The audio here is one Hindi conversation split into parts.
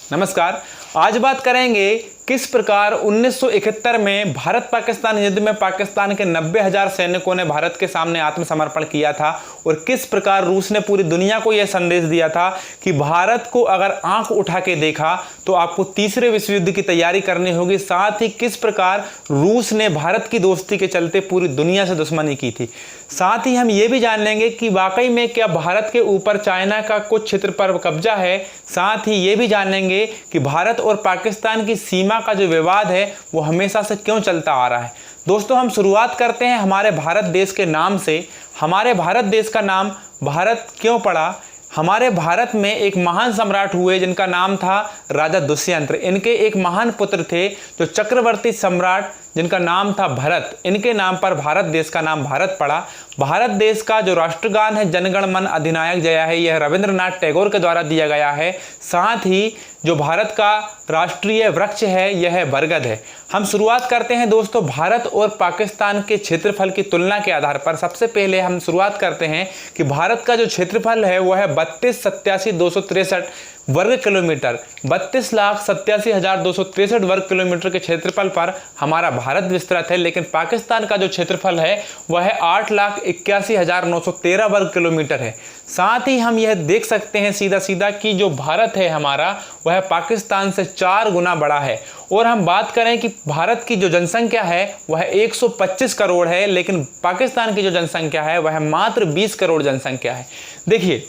नमस्कार। आज बात करेंगे किस प्रकार 1971 में भारत पाकिस्तान युद्ध में पाकिस्तान के 90,000 सैनिकों ने भारत के सामने आत्मसमर्पण किया था और किस प्रकार रूस ने पूरी दुनिया को यह संदेश दिया था कि भारत को अगर आंख उठा के देखा तो आपको तीसरे विश्व युद्ध की तैयारी करनी होगी। साथ ही किस प्रकार रूस ने भारत की दोस्ती के चलते पूरी दुनिया से दुश्मनी की थी। साथ ही हम ये भी जान लेंगे कि वाकई में क्या भारत के ऊपर चाइना का कुछ क्षेत्र पर कब्जा है। साथ ही ये भी जान लेंगे कि भारत और पाकिस्तान की सीमा का जो विवाद है वो हमेशा से क्यों चलता आ रहा है। दोस्तों, हम शुरुआत करते हैं हमारे भारत देश के नाम से। हमारे भारत देश का नाम भारत क्यों पड़ा? हमारे भारत में एक महान सम्राट हुए जिनका नाम था राजा दुष्यंत। इनके एक महान पुत्र थे जो चक्रवर्ती सम्राट जिनका नाम था भरत। इनके नाम पर भारत देश का नाम भारत पड़ा। भारत देश का जो राष्ट्रगान है जनगण मन अधिनायक जय है, यह रविंद्रनाथ टैगोर के द्वारा दिया गया है। साथ ही जो भारत का राष्ट्रीय वृक्ष है यह है बरगद है। हम शुरुआत करते हैं दोस्तों भारत और पाकिस्तान के क्षेत्रफल की तुलना के आधार पर। सबसे पहले हम शुरुआत करते हैं कि भारत का जो क्षेत्रफल है वह है 32,87,263 वर्ग किलोमीटर। 32,87,263 वर्ग किलोमीटर के क्षेत्रफल पर हमारा भारत विस्तृत है। लेकिन पाकिस्तान का जो क्षेत्रफल है वह है 8,81,913 वर्ग किलोमीटर है। साथ ही हम यह देख सकते हैं सीधा सीधा कि जो भारत है हमारा वह पाकिस्तान से 4 गुना बड़ा है। और हम बात करें कि भारत की जो जनसंख्या है वह 125 करोड़ है, लेकिन पाकिस्तान की जो जनसंख्या है वह मात्र 20 करोड़ जनसंख्या है। देखिए,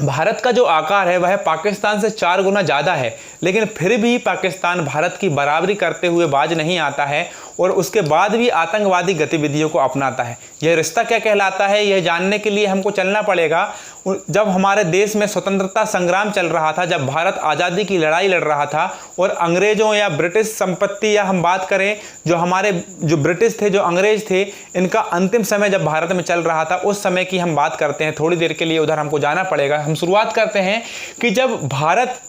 भारत का जो आकार है वह पाकिस्तान से 4 गुना ज़्यादा है, लेकिन फिर भी पाकिस्तान भारत की बराबरी करते हुए बाज नहीं आता है और उसके बाद भी आतंकवादी गतिविधियों को अपनाता है। यह रिश्ता क्या कहलाता है, यह जानने के लिए हमको चलना पड़ेगा। जब हमारे देश में स्वतंत्रता संग्राम चल रहा था, जब भारत आज़ादी की लड़ाई लड़ रहा था और अंग्रेज़ों या ब्रिटिश संपत्ति या हम बात करें जो हमारे जो ब्रिटिश थे, जो अंग्रेज थे, इनका अंतिम समय जब भारत में चल रहा था उस समय की हम बात करते हैं। थोड़ी देर के लिए उधर हमको जाना पड़ेगा। हम शुरुआत करते हैं कि जब भारत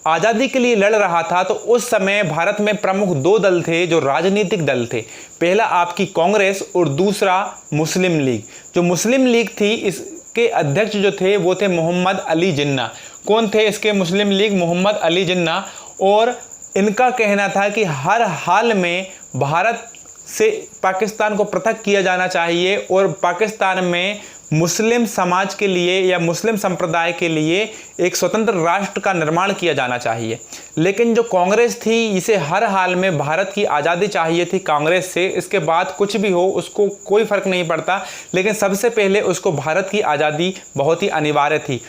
आज़ादी के लिए लड़ रहा था तो उस समय भारत में प्रमुख 2 दल थे जो राजनीतिक दल थे। पहला आपकी कांग्रेस और दूसरा मुस्लिम लीग। जो मुस्लिम लीग थी इसके अध्यक्ष जो थे वो थे मोहम्मद अली जिन्ना। कौन थे इसके मुस्लिम लीग? मोहम्मद अली जिन्ना। और इनका कहना था कि हर हाल में भारत से पाकिस्तान को पृथक किया जाना चाहिए और पाकिस्तान में मुस्लिम समाज के लिए या मुस्लिम संप्रदाय के लिए एक स्वतंत्र राष्ट्र का निर्माण किया जाना चाहिए। लेकिन जो कांग्रेस थी इसे हर हाल में भारत की आज़ादी चाहिए थी कांग्रेस से। इसके बाद कुछ भी हो उसको कोई फ़र्क नहीं पड़ता, लेकिन सबसे पहले उसको भारत की आज़ादी बहुत ही अनिवार्य थी।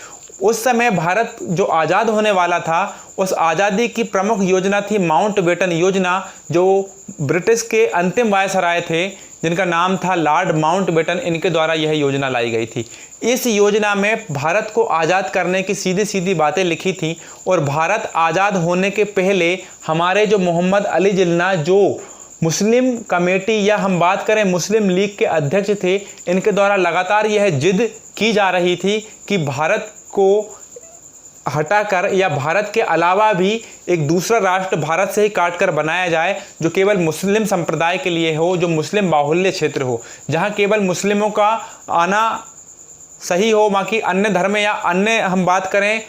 उस समय भारत जो आज़ाद होने वाला था उस आज़ादी की प्रमुख योजना थी माउंटबेटन योजना, जो ब्रिटिश के अंतिम वायसराय थे जिनका नाम था लॉर्ड माउंटबेटन। इनके द्वारा यह योजना लाई गई थी। इस योजना में भारत को आज़ाद करने की सीधी सीधी बातें लिखी थी और भारत आज़ाद होने के पहले हमारे जो मोहम्मद अली जिन्ना जो मुस्लिम कमेटी या हम बात करें मुस्लिम लीग के अध्यक्ष थे, इनके द्वारा लगातार यह जिद की जा रही थी कि भारत को हटाकर या भारत के अलावा भी एक दूसरा राष्ट्र भारत से ही काट कर बनाया जाए जो केवल मुस्लिम संप्रदाय के लिए हो, जो मुस्लिम बाहुल्य क्षेत्र हो, जहां केवल मुस्लिमों का आना सही हो, बाकी अन्य धर्म या अन्य हम बात करें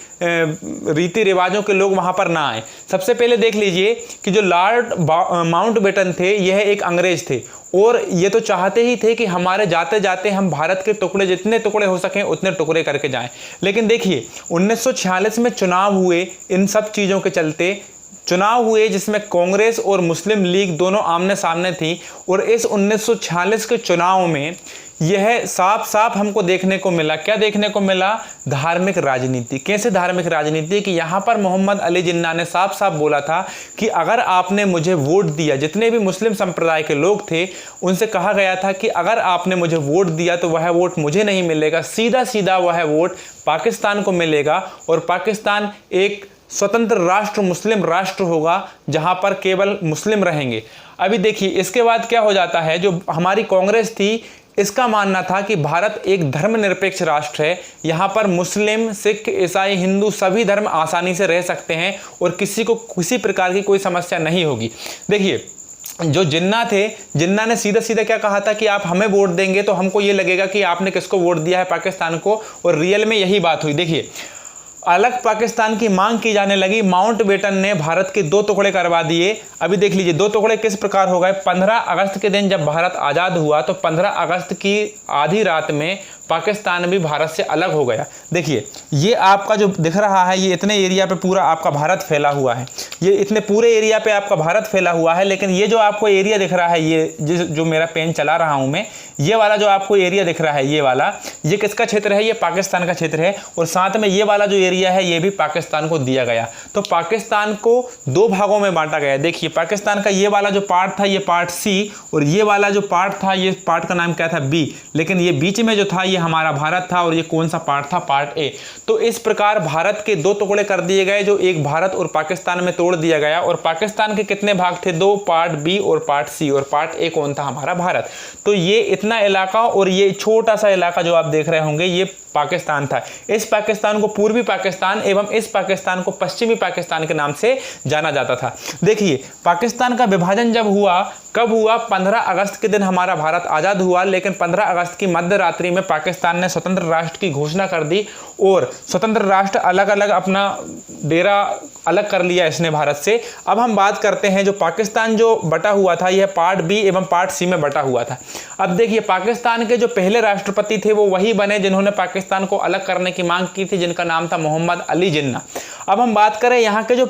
रीति रिवाजों के लोग वहां पर ना आए। सबसे पहले देख लीजिए कि जो लॉर्ड माउंटबेटन थे यह एक अंग्रेज थे और ये तो चाहते ही थे कि हमारे जाते जाते हम भारत के टुकड़े जितने टुकड़े हो सकें उतने टुकड़े करके जाएं। लेकिन देखिए 1946 में चुनाव हुए, इन सब चीज़ों के चलते चुनाव हुए जिसमें कांग्रेस और मुस्लिम लीग दोनों आमने सामने थी। और इस 1946 के चुनाव में यह साफ साफ हमको देखने को मिला, क्या देखने को मिला? धार्मिक राजनीति। कैसे धार्मिक राजनीति? कि यहाँ पर मोहम्मद अली जिन्ना ने साफ साफ बोला था कि अगर आपने मुझे वोट दिया, जितने भी मुस्लिम संप्रदाय के लोग थे उनसे कहा गया था कि अगर आपने मुझे वोट दिया तो वह वोट मुझे नहीं मिलेगा, सीधा सीधा वह वोट पाकिस्तान को मिलेगा और पाकिस्तान एक स्वतंत्र राष्ट्र, मुस्लिम राष्ट्र होगा जहां पर केवल मुस्लिम रहेंगे। अभी देखिए इसके बाद क्या हो जाता है, जो हमारी कांग्रेस थी इसका मानना था कि भारत एक धर्मनिरपेक्ष राष्ट्र है, यहाँ पर मुस्लिम, सिख, ईसाई, हिंदू सभी धर्म आसानी से रह सकते हैं और किसी को किसी प्रकार की कोई समस्या नहीं होगी। देखिए जो जिन्ना थे, जिन्ना ने सीधा सीधा क्या कहा था कि आप हमें वोट देंगे तो हमको ये लगेगा कि आपने किसको वोट दिया है, पाकिस्तान को, और रियल में यही बात हुई। देखिए अलग पाकिस्तान की मांग की जाने लगी, माउंटबेटन ने भारत के 2 टुकड़े करवा दिए। अभी देख लीजिए 2 टुकड़े किस प्रकार हो गए। 15 अगस्त के दिन जब भारत आज़ाद हुआ तो 15 अगस्त की आधी रात में पाकिस्तान भी भारत से अलग हो गया। देखिए ये आपका जो दिख रहा है, ये इतने एरिया पे पूरा आपका भारत फैला हुआ है, ये इतने पूरे एरिया पे आपका भारत फैला हुआ है। लेकिन ये जो आपको एरिया दिख रहा है, ये जो मेरा पेन चला रहा हूँ मैं, ये वाला जो आपको एरिया दिख रहा है, ये वाला, ये किसका क्षेत्र है? ये पाकिस्तान का क्षेत्र है। और साथ में ये वाला जो एरिया है ये भी पाकिस्तान को दिया गया। तो पाकिस्तान को 2 भागों में बांटा गया। देखिए पाकिस्तान का ये वाला जो पार्ट था, ये पार्ट सी, और ये वाला जो पार्ट था, ये पार्ट का नाम क्या था? बी। लेकिन ये बीच में जो था ये हमारा भारत था, और ये कौन सा पार्ट था? Part A. तो इस प्रकार भारत के 2 टुकड़े कर दिए गए, जो एक भारत और पाकिस्तान में तोड़ दिया गया। और पाकिस्तान के कितने भाग थे? 2, पार्ट बी और पार्ट सी, और पार्ट ए कौन था? हमारा भारत। तो ये इतना इलाका और ये छोटा सा इलाका जो आप देख रहे होंगे, ये पाकिस्तान था। इस पाकिस्तान को पूर्वी पाकिस्तान एवं इस पाकिस्तान को पश्चिमी पाकिस्तान के नाम से जाना जाता था। देखिए पाकिस्तान का विभाजन जब हुआ, कब हुआ? 15 अगस्त के दिन हमारा भारत आज़ाद हुआ। लेकिन 15 अगस्त की मध्य रात्रि में पाकिस्तान ने स्वतंत्र राष्ट्र की घोषणा कर दी, और स्वतंत्र राष्ट्र अलग अलग अपना डेरा अलग कर लिया इसने भारत से। अब हम बात करते हैं जो पाकिस्तान जो बटा हुआ था, यह पार्ट बी एवं पार्ट सी में बटा हुआ था। अब देखिए पाकिस्तान के जो पहले राष्ट्रपति थे वो वही बने जिन्होंने पाकिस्तान को अलग करने की मांग की थी, जिनका नाम था मोहम्मद अली जिन्ना। अब हम बात करें यहाँ के जो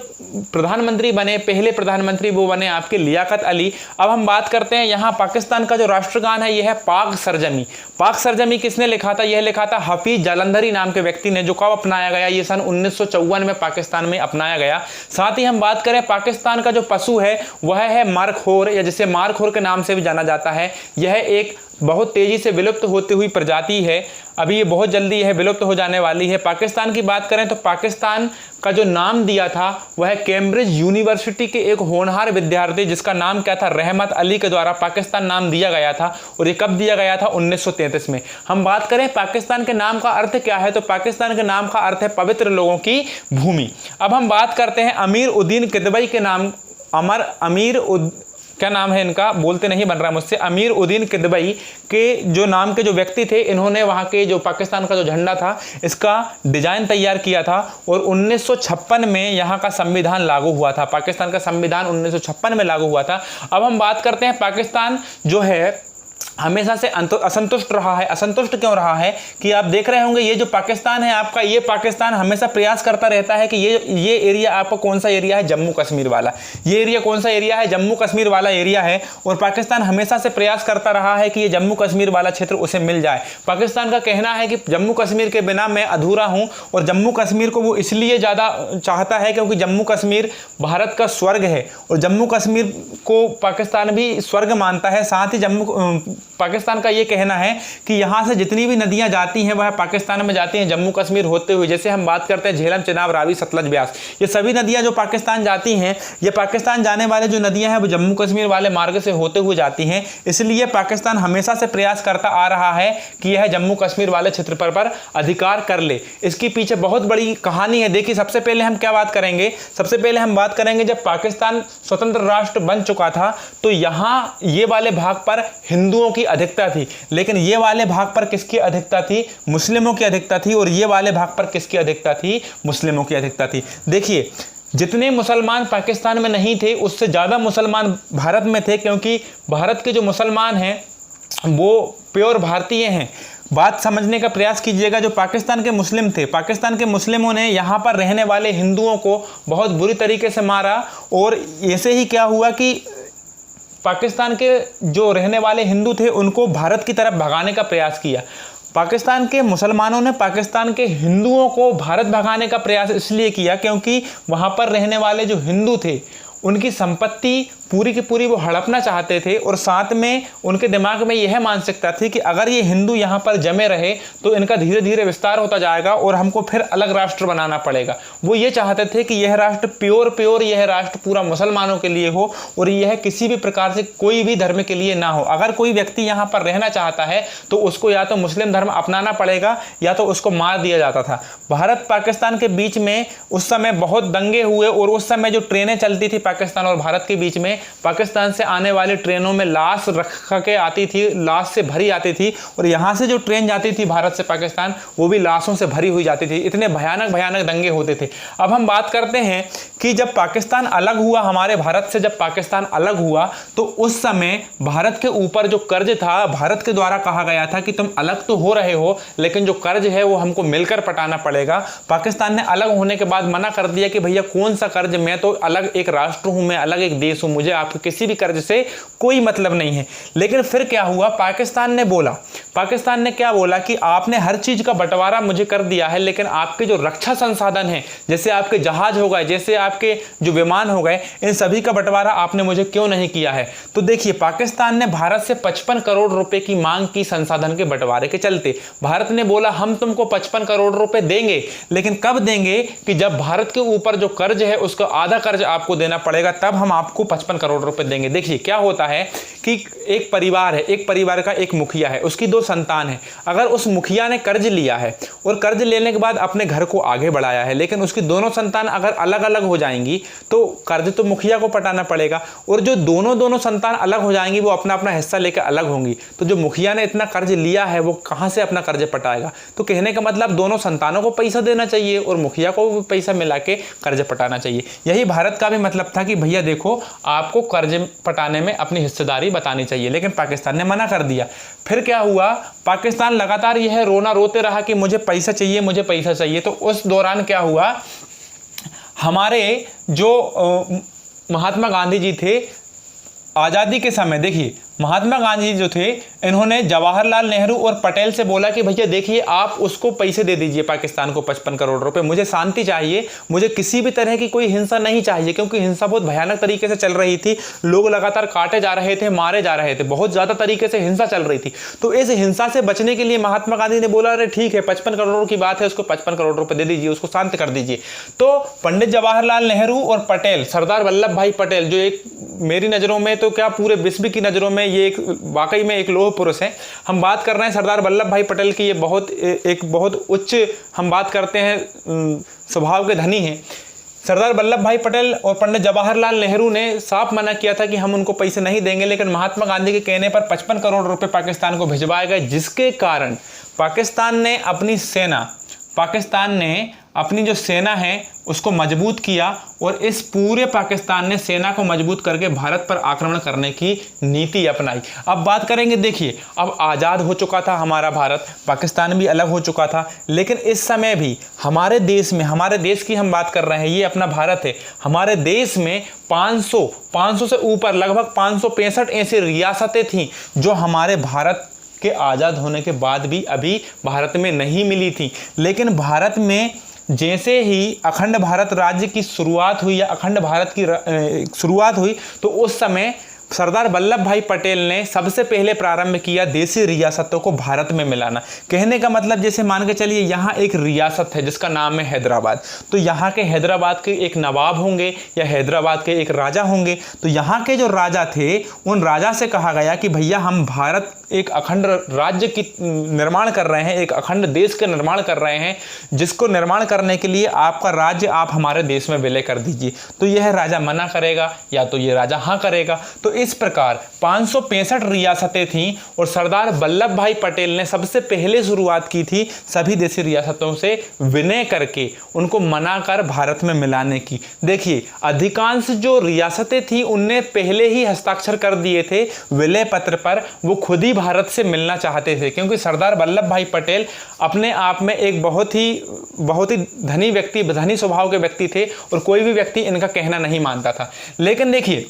प्रधानमंत्री बने, पहले प्रधानमंत्री वो बने आपके लियाकत अली। अब हम बात करते हैं यहाँ पाकिस्तान का जो राष्ट्रगान है यह है पाक सरजमी। पाक सरजमी किसने लिखा था? यह लिखा था हफीज जालंधरी नाम के व्यक्ति ने, जो कब अपनाया गया? ये सन 1954 में पाकिस्तान में अपनाया गया। साथ ही हम बात करें पाकिस्तान का जो पशु है वह है मारखोर, या जिसे मारखोर के नाम से भी जाना जाता है। यह एक बहुत तेजी से विलुप्त होती हुई प्रजाति है, अभी ये बहुत जल्दी यह विलुप्त हो जाने वाली है। पाकिस्तान की बात करें तो पाकिस्तान का जो नाम दिया था वह कैम्ब्रिज यूनिवर्सिटी के एक होनहार विद्यार्थी, जिसका नाम क्या था? रहमत अली के द्वारा पाकिस्तान नाम दिया गया था। और ये कब दिया गया था? 1933 में। हम बात करें पाकिस्तान के नाम का अर्थ क्या है, तो पाकिस्तान के नाम का अर्थ है पवित्र लोगों की भूमि। अब हम बात करते हैं अमीर उद्दीन किदवई के नाम। क्या नाम है इनका? बोलते नहीं बन रहा मुझसे। अमीर उद्दीन किदवई के जो नाम के जो व्यक्ति थे, इन्होंने वहाँ के जो पाकिस्तान का जो झंडा था इसका डिजाइन तैयार किया था। और 1956 में यहाँ का संविधान लागू हुआ था। पाकिस्तान का संविधान 1956 में लागू हुआ था। अब हम बात करते हैं पाकिस्तान जो है हमेशा से असंतुष्ट रहा है। असंतुष्ट क्यों रहा है? कि आप देख रहे होंगे ये जो पाकिस्तान है आपका, ये पाकिस्तान हमेशा प्रयास करता रहता है कि ये एरिया आपका कौन सा एरिया है? जम्मू कश्मीर वाला। ये एरिया कौन सा एरिया है? जम्मू कश्मीर वाला एरिया है। और पाकिस्तान हमेशा से प्रयास करता रहा है कि ये जम्मू कश्मीर वाला क्षेत्र उसे मिल जाए। पाकिस्तान का कहना है कि जम्मू कश्मीर के बिना मैं अधूरा हूँ, और जम्मू कश्मीर को वो इसलिए ज़्यादा चाहता है क्योंकि जम्मू कश्मीर भारत का स्वर्ग है, और जम्मू कश्मीर को पाकिस्तान भी स्वर्ग मानता है। साथ ही पाकिस्तान का ये कहना है कि यहाँ से जितनी भी नदियाँ जाती हैं वह पाकिस्तान में जाती हैं जम्मू कश्मीर होते हुए। जैसे हम बात करते हैं झेलम, चिनाब, रावी, सतलज, ब्यास, ये सभी नदियाँ जो पाकिस्तान जाती हैं, ये पाकिस्तान जाने वाले जो नदियाँ हैं वो जम्मू कश्मीर वाले मार्ग से होते हुए जाती हैं। इसलिए पाकिस्तान हमेशा से प्रयास करता आ रहा है कि यह जम्मू कश्मीर वाले क्षेत्र पर अधिकार कर ले। इसके पीछे बहुत बड़ी कहानी है। देखिए सबसे पहले हम क्या बात करेंगे? सबसे पहले हम बात करेंगे जब पाकिस्तान स्वतंत्र राष्ट्र बन चुका था तो यहाँ ये वाले भाग पर हिंदुओं की अधिकता थी, लेकिन ये वाले भाग पर किसकी अधिकता थी? मुस्लिमों की अधिकता थी। और ये वाले भाग पर किसकी अधिकता थी? मुस्लिमों की अधिकता थी। देखिए जितने मुसलमान पाकिस्तान में नहीं थे उससे ज़्यादा मुसलमान भारत में थे, क्योंकि भारत के जो मुसलमान हैं वो प्योर भारतीय हैं। बात समझने का प्रयास कीजिएगा। जो पाकिस्तान के मुस्लिम थे, पाकिस्तान के मुस्लिमों ने यहाँ पर रहने वाले हिंदुओं को बहुत बुरी तरीके से मारा, और ऐसे ही क्या हुआ कि पाकिस्तान के जो रहने वाले हिंदू थे उनको भारत की तरफ भगाने का प्रयास किया। पाकिस्तान के मुसलमानों ने पाकिस्तान के हिंदुओं को भारत भगाने का प्रयास इसलिए किया क्योंकि वहाँ पर रहने वाले जो हिंदू थे उनकी संपत्ति पूरी की पूरी वो हड़पना चाहते थे। और साथ में उनके दिमाग में यह मानसिकता थी कि अगर ये हिंदू यहाँ पर जमे रहे तो इनका धीरे धीरे विस्तार होता जाएगा और हमको फिर अलग राष्ट्र बनाना पड़ेगा। वो ये चाहते थे कि यह राष्ट्र प्योर यह राष्ट्र पूरा मुसलमानों के लिए हो, और यह किसी भी प्रकार से कोई भी धर्म के लिए ना हो। अगर कोई व्यक्ति यहाँ पर रहना चाहता है तो उसको या तो मुस्लिम धर्म अपनाना पड़ेगा या तो उसको मार दिया जाता था। भारत पाकिस्तान के बीच में उस समय बहुत दंगे हुए, और उस समय जो ट्रेनें चलती थी पाकिस्तान और भारत के बीच में पाकिस्तान से आने वाली ट्रेनों में लाश रख के आती थी, लाश से भरी आती थी, और यहाँ से जो ट्रेन जाती थी भारत से पाकिस्तान वो भी लाशों से भरी हुई जाती थी। इतने भयानक भयानक दंगे होते थे। अब हम बात करते हैं कि जब पाकिस्तान अलग हुआ, हमारे भारत से जब पाकिस्तान अलग हुआ, तो उस समय भारत के ऊपर जो कर्ज था, भारत के द्वारा कहा गया था कि तुम अलग तो हो रहे हो लेकिन जो कर्ज है वो हमको मिलकर पटाना पड़ेगा। पाकिस्तान ने अलग होने के बाद मना कर दिया कि भैया कौन सा कर्ज, मैं तो अलग एक राष्ट्र हूं, मैं अलग एक देश हूं, मुझे आपके किसी भी कर्ज से कोई मतलब नहीं है। लेकिन फिर क्या हुआ, पाकिस्तान ने क्या बोला कि आपने हर चीज का बंटवारा मुझे कर दिया है, लेकिन आपके जो रक्षा संसाधन है, जैसे आपके जहाज हो गए, जैसे आपके जो विमान हो गए, इन सभी का बंटवारा आपने मुझे क्यों नहीं किया है। तो देखिए, पाकिस्तान ने भारत से 55 करोड़ रुपए की मांग की संसाधन के बंटवारे के चलते। भारत ने बोला हम तुमको 55 करोड़ रुपए देंगे, लेकिन कब देंगे कि जब भारत के ऊपर जो कर्ज है उसका आधा कर्ज आपको देना पड़ेगा, तब हम आपको 55 करोड़ रुपए देंगे। देखिए क्या होता है कि एक परिवार है, एक परिवार का एक मुखिया है, उसकी 2 संतान है। अगर उस मुखिया ने कर्ज लिया है और कर्ज लेने के बाद अपने घर को आगे बढ़ाया है, लेकिन उसकी दोनों संतान अगर अलग अलग हो जाएंगी तो कर्ज तो मुखिया को पटाना पड़ेगा, और जो दोनों संतान अलग हो जाएंगी वो अपना अपना हिस्सा लेकर अलग होंगी। तो जो मुखिया ने इतना कर्ज लिया है वो कहां से अपना कर्ज पटाएगा। तो कहने का मतलब दोनों संतानों को पैसा देना चाहिए और मुखिया को भी पैसा मिला के कर्ज पटाना चाहिए। यही भारत का भी मतलब था कि भैया देखो आपको कर्ज पटाने में अपनी हिस्सेदारी बतानी चाहिए, लेकिन पाकिस्तान ने मना कर दिया। फिर क्या हुआ, पाकिस्तान लगातार यह रोना रोते रहा कि मुझे पैसा चाहिए, मुझे पैसा चाहिए। तो उस दौरान क्या हुआ, हमारे जो महात्मा गांधी जी थे, आज़ादी के समय देखिए महात्मा गांधी जो थे, इन्होंने जवाहरलाल नेहरू और पटेल से बोला कि भैया देखिए आप उसको पैसे दे दीजिए पाकिस्तान को 55 करोड़ रुपए, मुझे शांति चाहिए, मुझे किसी भी तरह की कोई हिंसा नहीं चाहिए, क्योंकि हिंसा बहुत भयानक तरीके से चल रही थी, लोग लगातार काटे जा रहे थे, मारे जा रहे थे, बहुत ज़्यादा तरीके से हिंसा चल रही थी। तो इस हिंसा से बचने के लिए महात्मा गांधी ने बोला अरे ठीक है 55 करोड़ की बात है, उसको 55 करोड़ रुपये दे दीजिए, उसको शांत कर दीजिए। तो पंडित जवाहरलाल नेहरू और पटेल, सरदार वल्लभ भाई पटेल, जो एक मेरी नज़रों में तो क्या पूरे विश्व की नज़रों में ये एक वाकई में एक लोह पुरुष है। हम बात कर रहे हैं सरदार वल्लभ भाई पटेल की, ये बहुत उच्च हम बात करते हैं स्वभाव के धनी हैं। सरदार वल्लभ भाई पटेल और पंडित जवाहरलाल नेहरू ने साफ मना किया था कि हम उनको पैसे नहीं देंगे, लेकिन महात्मा गांधी के कहने पर 55 करोड़ रुपए पाकिस्तान को भिजवाए गए, जिसके कारण पाकिस्तान ने अपनी जो सेना है उसको मजबूत किया, और इस पूरे पाकिस्तान ने सेना को मजबूत करके भारत पर आक्रमण करने की नीति अपनाई। अब बात करेंगे, देखिए अब आज़ाद हो चुका था हमारा भारत, पाकिस्तान भी अलग हो चुका था, लेकिन इस समय भी हमारे देश में, हमारे देश की हम बात कर रहे हैं, ये अपना भारत है, हमारे देश में 500 से ऊपर लगभग 565 ऐसी रियासतें थीं जो हमारे भारत के आज़ाद होने के बाद भी अभी भारत में नहीं मिली थी। लेकिन भारत में जैसे ही अखंड भारत राज्य की शुरुआत हुई या अखंड भारत की शुरुआत हुई, तो उस समय सरदार वल्लभ भाई पटेल ने सबसे पहले प्रारंभ किया देसी रियासतों को भारत में मिलाना। कहने का मतलब जैसे मान के चलिए यहाँ एक रियासत है जिसका नाम है हैदराबाद, तो यहाँ के हैदराबाद के एक नवाब होंगे या हैदराबाद के एक राजा होंगे। तो यहाँ के जो राजा थे उन राजा से कहा गया कि भैया हम भारत एक अखंड राज्य की निर्माण कर रहे हैं, एक अखंड देश का निर्माण कर रहे हैं, जिसको निर्माण करने के लिए आपका राज्य आप हमारे देश में विलय कर दीजिए। तो यह राजा मना करेगा या तो ये राजा हाँ करेगा। तो इस प्रकार 565 रियासतें थीं और सरदार वल्लभ भाई पटेल ने सबसे पहले शुरुआत की थी सभी देशी रियासतों से विनय करके उनको मनाकर भारत में मिलाने की। देखिए अधिकांश जो रियासतें थी उनने पहले ही हस्ताक्षर कर दिए थे विलय पत्र पर, वो खुद ही भारत से मिलना चाहते थे, क्योंकि सरदार वल्लभ भाई पटेल अपने आप में एक बहुत ही धनी व्यक्ति, धनी स्वभाव के व्यक्ति थे और कोई भी व्यक्ति इनका कहना नहीं मानता था। लेकिन देखिए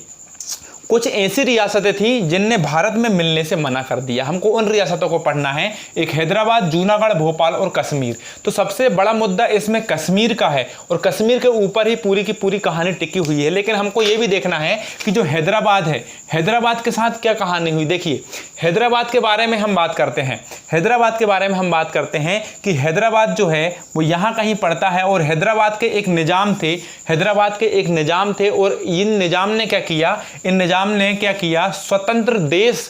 कुछ ऐसी रियासतें थी जिनने भारत में मिलने से मना कर दिया। हमको उन रियासतों को पढ़ना है, एक हैदराबाद, जूनागढ़, भोपाल और कश्मीर। तो सबसे बड़ा मुद्दा इसमें कश्मीर का है और कश्मीर के ऊपर ही पूरी की पूरी कहानी टिकी हुई है। लेकिन हमको ये भी देखना है कि जो हैदराबाद है, हैदराबाद के साथ क्या कहानी हुई। देखिए हैदराबाद के बारे में हम बात करते हैं, हैदराबाद के बारे में हम बात करते हैं कि हैदराबाद जो है वो यहाँ कहीं पड़ता है और हैदराबाद के एक निज़ाम थे, हैदराबाद के एक निज़ाम थे और इन निज़ाम ने क्या किया, इन निज़ाम ने क्या किया, स्वतंत्र देश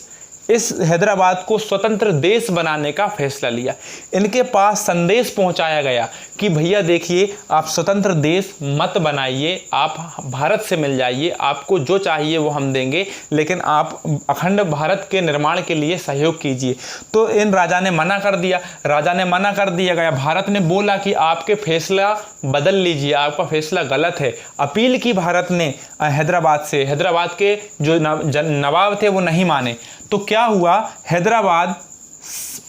इस हैदराबाद को स्वतंत्र देश बनाने का फैसला लिया। इनके पास संदेश पहुंचाया गया कि भैया देखिए, आप स्वतंत्र देश मत बनाइए, आप भारत से मिल जाइए, आपको जो चाहिए वो हम देंगे, लेकिन आप अखंड भारत के निर्माण के लिए सहयोग कीजिए। तो इन राजा ने मना कर दिया, राजा ने मना कर दिया गया। भारत ने बोला कि आपके फैसला बदल लीजिए, आपका फैसला गलत है। अपील की भारत ने हैदराबाद से, हैदराबाद के जो नवाब थे वो नहीं माने। तो क्या हुआ, हैदराबाद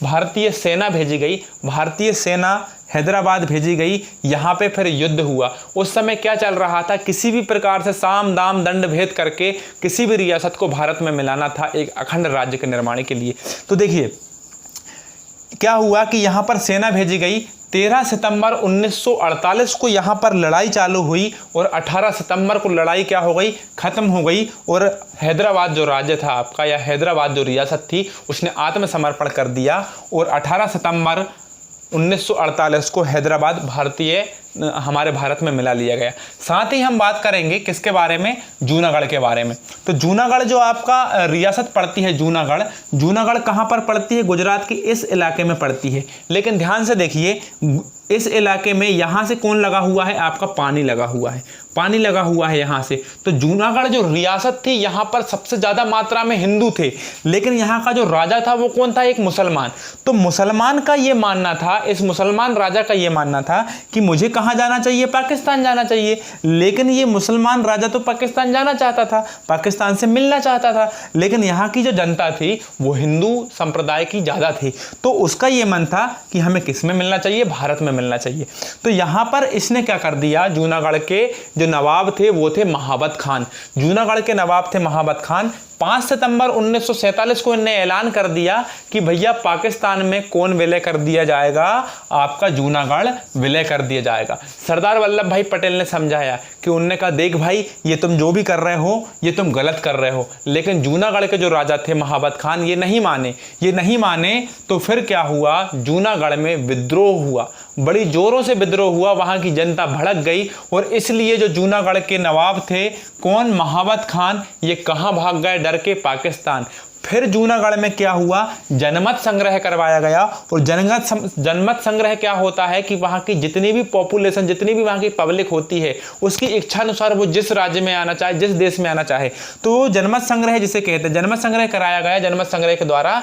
भारतीय सेना भेजी गई, भारतीय सेना हैदराबाद भेजी गई। यहाँ पे फिर युद्ध हुआ। उस समय क्या चल रहा था, किसी भी प्रकार से साम दाम दंड भेद करके किसी भी रियासत को भारत में मिलाना था एक अखंड राज्य के निर्माण के लिए। तो देखिए क्या हुआ कि यहाँ पर सेना भेजी गई। 13 सितंबर 1948 को यहाँ पर लड़ाई चालू हुई और 18 सितंबर को लड़ाई क्या हो गई, ख़त्म हो गई। और हैदराबाद जो राज्य था आपका, या हैदराबाद जो रियासत थी, उसने आत्मसमर्पण कर दिया और 18 सितंबर 1948 को हैदराबाद हमारे भारत में मिला लिया गया। साथ ही हम बात करेंगे किसके बारे में, जूनागढ़ के बारे में। तो जूनागढ़ जो आपका रियासत पड़ती है, जूनागढ़ कहाँ पर पड़ती है, गुजरात के इस इलाके में पड़ती है। लेकिन ध्यान से देखिए, इस इलाके में यहाँ से कौन लगा हुआ है, आपका पानी लगा हुआ है, पानी लगा हुआ है यहाँ से। तो जूनागढ़ जो रियासत थी, यहाँ पर सबसे ज़्यादा मात्रा में हिंदू थे, लेकिन यहाँ का जो राजा था वो कौन था, एक मुसलमान। तो मुसलमान का ये मानना था, इस मुसलमान राजा का ये मानना था कि मुझे कहाँ जाना चाहिए, पाकिस्तान जाना चाहिए। लेकिन ये मुसलमान राजा तो पाकिस्तान जाना चाहता था, पाकिस्तान से मिलना चाहता था, लेकिन यहाँ की जो जनता थी वो हिंदू संप्रदाय की ज़्यादा थी। तो उसका ये मन था कि हमें किस में मिलना चाहिए, भारत में मिलना चाहिए। तो यहाँ पर इसने क्या कर दिया, जूनागढ़ के जो नवाब थे वो थे महाबत खान। जूनागढ़ के नवाब थे महाबत खान। 5 सितंबर 1947 को इन्हें ऐलान कर दिया कि भैया पाकिस्तान में कौन विलय कर दिया जाएगा, आपका जूनागढ़ विलय कर दिया जाएगा। सरदार वल्लभ भाई पटेल ने समझाया कि उनने कहा देख भाई, ये तुम जो भी कर रहे हो ये तुम गलत कर रहे हो। लेकिन जूनागढ़ के जो राजा थे महाबत खान ये नहीं माने। तो फिर क्या हुआ, जूनागढ़ में विद्रोह हुआ, बड़ी जोरों से विद्रोह हुआ, वहां की जनता भड़क गई। और इसलिए जो जूनागढ़ के नवाब थे, कौन, महाबत खान, ये कहां भाग गए, डर के, पाकिस्तान। फिर जूनागढ़ में क्या हुआ, जनमत संग्रह करवाया गया। और जनमत संग्रह क्या होता है कि वहां की जितनी भी पॉपुलेशन, जितनी भी वहां की पब्लिक होती है, उसकी इच्छा अनुसार वो जिस राज्य में आना चाहे, जिस देश में आना चाहे, तो जनमत संग्रह जिसे कहते हैं, जनमत संग्रह कराया गया। जनमत संग्रह के द्वारा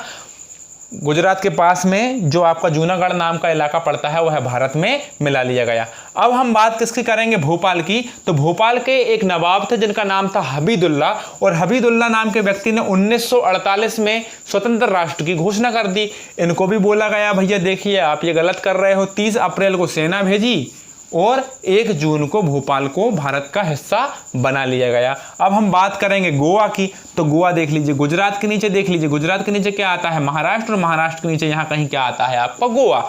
गुजरात के पास में जो आपका जूनागढ़ नाम का इलाका पड़ता है वह भारत में मिला लिया गया। अब हम बात किसकी करेंगे, भोपाल की। तो भोपाल के एक नवाब थे जिनका नाम था हबीदुल्ला, और हबीदुल्ला नाम के व्यक्ति ने 1948 में स्वतंत्र राष्ट्र की घोषणा कर दी। इनको भी बोला गया भैया देखिए आप ये गलत कर रहे हो। 30 अप्रैल को सेना भेजी और 1 जून को भोपाल को भारत का हिस्सा बना लिया गया। अब हम बात करेंगे गोवा की। तो गोवा देख लीजिए, गुजरात के नीचे देख लीजिए, गुजरात के नीचे क्या आता है, महाराष्ट्र, और महाराष्ट्र के नीचे यहाँ कहीं क्या आता है, आपका गोवा।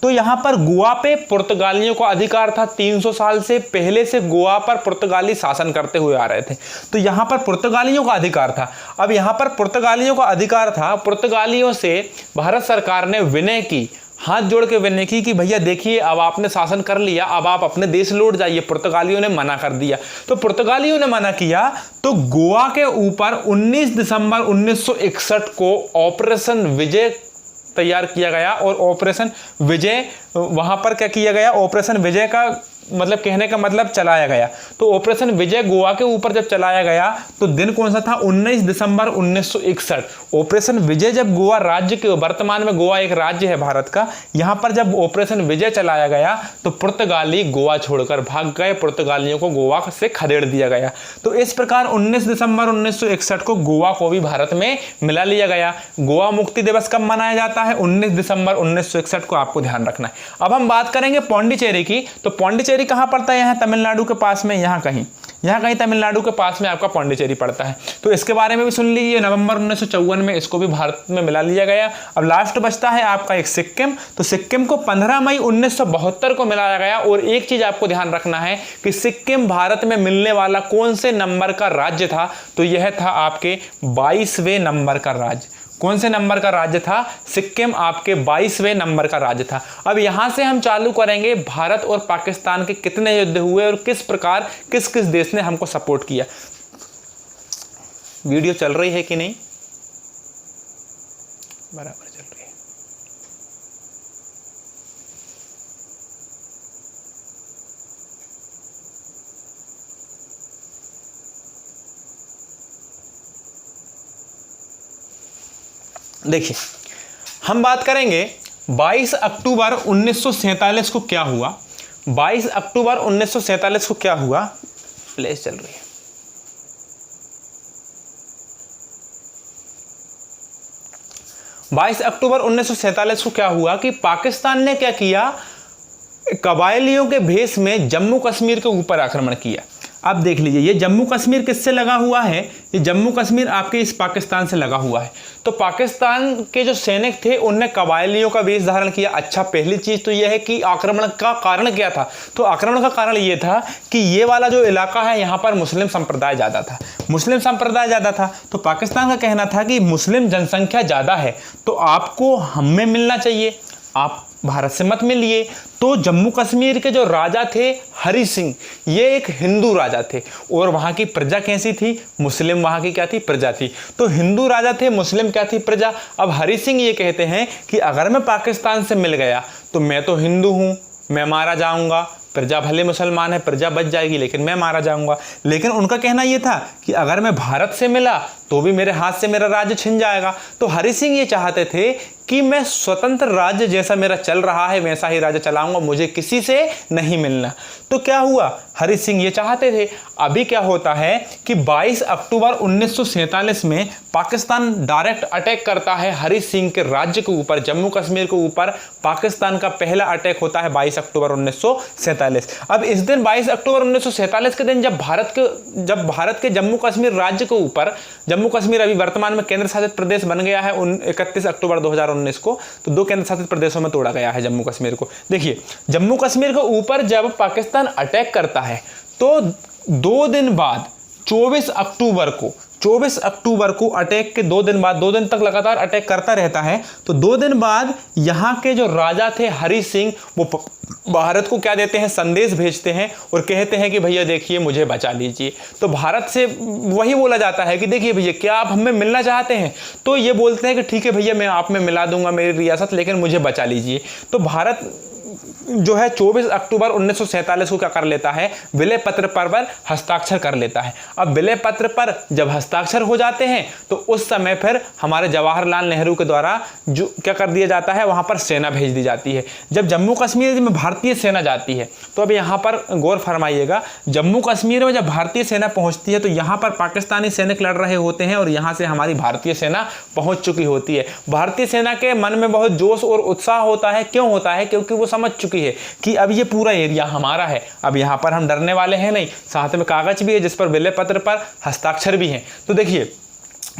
तो यहाँ पर गोवा पे पुर्तगालियों का अधिकार था। 300 साल से पहले से गोवा पर पुर्तगाली शासन करते हुए आ रहे थे, तो यहाँ पर पुर्तगालियों का अधिकार था। अब यहाँ पर पुर्तगालियों का अधिकार था, पुर्तगालियों से भारत सरकार ने विनय की, हाथ जोड़ के विनय की कि भैया देखिए अब आपने शासन कर लिया, अब आप अपने देश लौट जाइए। पुर्तगालियों ने मना कर दिया। तो पुर्तगालियों ने मना किया तो गोवा के ऊपर 19 दिसंबर 1961 को ऑपरेशन विजय तैयार किया गया। और ऑपरेशन विजय वहां पर क्या किया गया, ऑपरेशन विजय का मतलब कहने का मतलब चलाया गया। तो ऑपरेशन विजय गोवा के ऊपर जब चलाया गया तो दिन कौन सा था, 19 दिसंबर 1961। ऑपरेशन विजय जब गोवा राज्य के, वर्तमान में गोवा एक राज्य है भारत का, यहां पर जब ऑपरेशन विजय चलाया गया तो पुर्तगाली गोवा छोड़कर भाग गए, पुर्तगालियों को गोवा से खदेड़ दिया गया। तो इस प्रकार 19 दिसंबर 1961 को गोवा को भी भारत में मिला लिया गया। गोवा मुक्ति दिवस कब मनाया जाता है, 19 दिसंबर 1961 को, आपको ध्यान रखना है। अब हम बात करेंगे पौंडीचेरी की। तो पौंडीचेरी कहां पड़ता है, यहाँ तमिलनाडु के पास में, यहाँ कहीं तमिलनाडु के पास में आपका पौंडीचेरी पड़ता है। तो इसके बारे में भी सुन लीजिए, नवंबर 1954 में इसको भी भारत में मिला लिया गया। अब लास्ट बचता है आपका एक सिक्किम। तो सिक्किम को 15 मई 1972 को मिलाया गया। और एक चीज आपको ध्यान रखना है कि सिक्किम भारत में मिलने वाला कौन से नंबर का राज्य था, तो यह था आपके 22वें नंबर का राज्य। कौन से नंबर का राज्य था, सिक्किम आपके 22वें नंबर का राज्य था। अब यहां से हम चालू करेंगे भारत और पाकिस्तान के कितने युद्ध हुए और किस प्रकार किस किस देश ने हमको सपोर्ट किया। वीडियो चल रही है कि नहीं, बराबर चल रही है। देखिए, हम बात करेंगे 22 अक्टूबर 1947 को क्या हुआ। 22 अक्टूबर 1947 को क्या हुआ, प्लेस चल रही है। बाईस अक्टूबर 1947 को क्या हुआ कि पाकिस्तान ने क्या किया, कबायलियों के भेष में जम्मू कश्मीर के ऊपर आक्रमण किया। अब देख लीजिए, ये जम्मू कश्मीर किससे लगा हुआ है, ये जम्मू कश्मीर आपके इस पाकिस्तान से लगा हुआ है। तो पाकिस्तान के जो सैनिक थे उनने कबायलियों का वेश धारण किया। अच्छा, पहली चीज तो यह है कि आक्रमण का कारण क्या था, तो आक्रमण का कारण ये था कि ये वाला जो इलाका है यहाँ पर मुस्लिम संप्रदाय ज़्यादा था, मुस्लिम संप्रदाय ज़्यादा था। तो पाकिस्तान का कहना था कि मुस्लिम जनसंख्या ज़्यादा है तो आपको हमें मिलना चाहिए, आप भारत से मत मिलिए। तो जम्मू कश्मीर के जो राजा थे हरि सिंह, ये एक हिंदू राजा थे और वहाँ की प्रजा कैसी थी, मुस्लिम वहाँ की क्या थी, प्रजा थी। तो हिंदू राजा थे, मुस्लिम क्या थी, प्रजा। अब हरि सिंह ये कहते हैं कि अगर मैं पाकिस्तान से मिल गया तो मैं तो हिंदू हूँ, मैं मारा जाऊँगा, प्रजा भले मुसलमान है, प्रजा बच जाएगी लेकिन मैं मारा जाऊंगा। लेकिन उनका कहना यह था कि अगर मैं भारत से मिला तो भी मेरे हाथ से मेरा राज्य छिन जाएगा। तो हरि सिंह ये चाहते थे कि मैं स्वतंत्र राज्य जैसा मेरा चल रहा है वैसा ही राज्य चलाऊंगा, मुझे किसी से नहीं मिलना। तो क्या हुआ, हरि सिंह ये चाहते थे। अभी क्या होता है कि 22 अक्टूबर 1947 में पाकिस्तान डायरेक्ट अटैक करता है हरि सिंह के राज्य के ऊपर, जम्मू कश्मीर के ऊपर। पाकिस्तान का पहला अटैक होता है 22 अक्टूबर 1947। अब इस दिन 22 अक्टूबर 1947 के दिन जब भारत के जम्मू कश्मीर राज्य के ऊपर, जम्मू कश्मीर अभी वर्तमान में केंद्र शासित प्रदेश बन गया है 31 अक्टूबर 2019 को, तो 2 केंद्र शासित प्रदेशों में तोड़ा गया है जम्मू कश्मीर को। देखिए, जम्मू कश्मीर के ऊपर जब पाकिस्तान अटैक करता है तो 2 दिन बाद 24 अक्टूबर को अटैक के 2 दिन बाद, 2 दिन तक लगातार अटैक करता रहता है। तो 2 दिन बाद यहाँ के जो राजा थे हरि सिंह, वो भारत को क्या देते हैं, संदेश भेजते हैं और कहते हैं कि भैया देखिए मुझे बचा लीजिए। तो भारत से वही बोला जाता है कि देखिए भैया क्या आप हमें मिलना चाहते हैं, तो ये बोलते हैं कि ठीक है भैया मैं आप में मिला दूंगा मेरी रियासत, लेकिन मुझे बचा लीजिए। तो भारत जो है 24 अक्टूबर 1947 को क्या कर लेता है, विलय पत्र पर हस्ताक्षर कर लेता है। अब विलय पत्र पर जब हस्ताक्षर हो जाते हैं तो उस समय फिर हमारे जवाहरलाल नेहरू के द्वारा जो क्या कर दिया जाता है, वहां पर सेना भेज दी जाती है। जब जम्मू कश्मीर में भारतीय सेना जाती है तो अब यहाँ पर गौर फरमाइएगा, जम्मू कश्मीर में जब भारतीय सेना पहुंचती है तो यहाँ पर पाकिस्तानी सैनिक लड़ रहे होते हैं और यहाँ से हमारी भारतीय सेना पहुंच चुकी होती है। भारतीय सेना के मन में बहुत जोश और उत्साह होता है। क्यों होता है, क्योंकि वो समझ चुकी है कि अब ये पूरा एरिया हमारा है, अब यहाँ पर हम डरने वाले हैं नहीं। साथ में कागज भी है जिस पर विलय पत्र पर हस्ताक्षर भी हैं। तो देखिए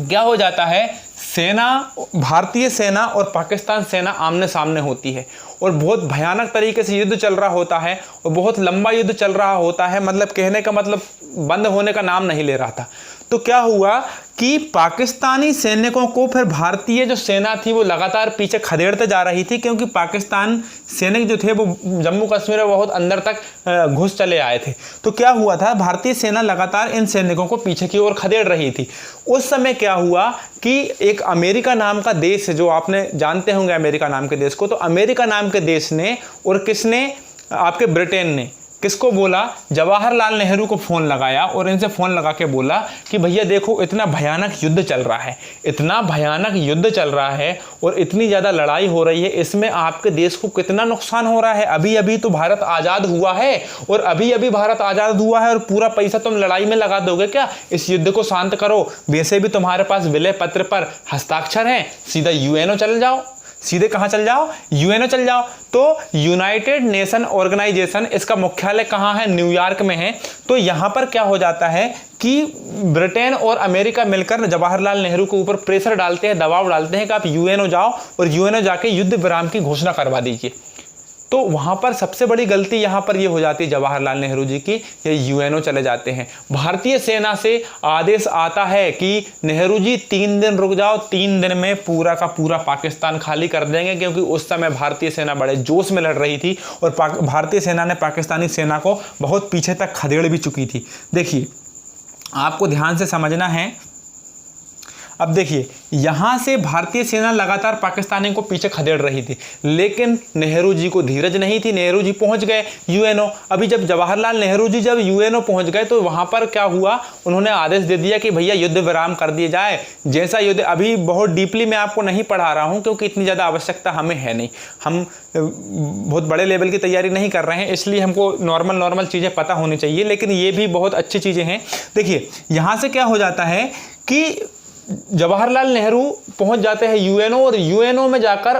क्या हो जाता है, सेना, भारतीय सेना और पाकिस्तान सेना आमने सामने होती है और बहुत भयानक तरीके से युद्ध चल रहा होता है और बहुत लंबा युद्ध चल रहा होता है, मतलब कहने का मतलब बंद होने का नाम नहीं ले रहा था। तो क्या हुआ कि पाकिस्तानी सैनिकों को फिर भारतीय जो सेना थी वो लगातार पीछे खदेड़ते जा रही थी, क्योंकि पाकिस्तान सैनिक जो थे वो जम्मू कश्मीर में बहुत अंदर तक घुस चले आए थे। तो क्या हुआ था, भारतीय सेना लगातार इन सैनिकों को पीछे की ओर खदेड़ रही थी। उस समय क्या हुआ कि एक अमेरिका नाम का देश है, जो आपने जानते होंगे अमेरिका नाम के देश को, तो अमेरिका नाम के देश ने और किसने, आपके ब्रिटेन ने किसको बोला, जवाहरलाल नेहरू को फ़ोन लगाया और इनसे फ़ोन लगा के बोला कि भैया देखो इतना भयानक युद्ध चल रहा है, इतना भयानक युद्ध चल रहा है और इतनी ज़्यादा लड़ाई हो रही है, इसमें आपके देश को कितना नुकसान हो रहा है। अभी अभी तो भारत आज़ाद हुआ है और अभी अभी भारत आज़ाद हुआ है और पूरा पैसा तुम लड़ाई में लगा दोगे क्या, इस युद्ध को शांत करो। वैसे भी तुम्हारे पास विलय पत्र पर हस्ताक्षर हैं, सीधा यूएनओ चल जाओ। सीधे कहाँ चल जाओ, यूएनओ चल जाओ। तो यूनाइटेड नेशन ऑर्गेनाइजेशन, इसका मुख्यालय कहाँ है, न्यूयॉर्क में है। तो यहाँ पर क्या हो जाता है कि ब्रिटेन और अमेरिका मिलकर जवाहरलाल नेहरू के ऊपर प्रेशर डालते हैं, दबाव डालते हैं कि आप यूएनओ जाओ और यूएनओ जाके युद्ध विराम की घोषणा करवा दीजिए। तो वहाँ पर सबसे बड़ी गलती यहाँ पर ये हो जाती है जवाहरलाल नेहरू जी की, ये यूएनओ चले जाते हैं। भारतीय सेना से आदेश आता है कि नेहरू जी 3 दिन रुक जाओ, 3 दिन में पूरा का पूरा पाकिस्तान खाली कर देंगे, क्योंकि उस समय भारतीय सेना बड़े जोश में लड़ रही थी और भारतीय सेना ने पाकिस्तानी सेना को बहुत पीछे तक खदेड़ भी चुकी थी। देखिए आपको ध्यान से समझना है, अब देखिए यहाँ से भारतीय सेना लगातार पाकिस्तानी को पीछे खदेड़ रही थी, लेकिन नेहरू जी को धीरज नहीं थी। नेहरू जी पहुंच गए यूएनओ। अभी जब जवाहरलाल नेहरू जी जब यूएनओ पहुंच गए तो वहां पर क्या हुआ, उन्होंने आदेश दे दिया कि भैया युद्ध विराम कर दिया जाए। जैसा युद्ध, अभी बहुत डीपली मैं आपको नहीं पढ़ा रहा हूं क्योंकि इतनी ज़्यादा आवश्यकता हमें है नहीं, हम बहुत बड़े लेवल की तैयारी नहीं कर रहे हैं, इसलिए हमको नॉर्मल चीज़ें पता होनी चाहिए, लेकिन ये भी बहुत अच्छी चीज़ें हैं। देखिए यहाँ से क्या हो जाता है कि जवाहरलाल नेहरू पहुंच जाते हैं यूएनओ, और यूएनओ में जाकर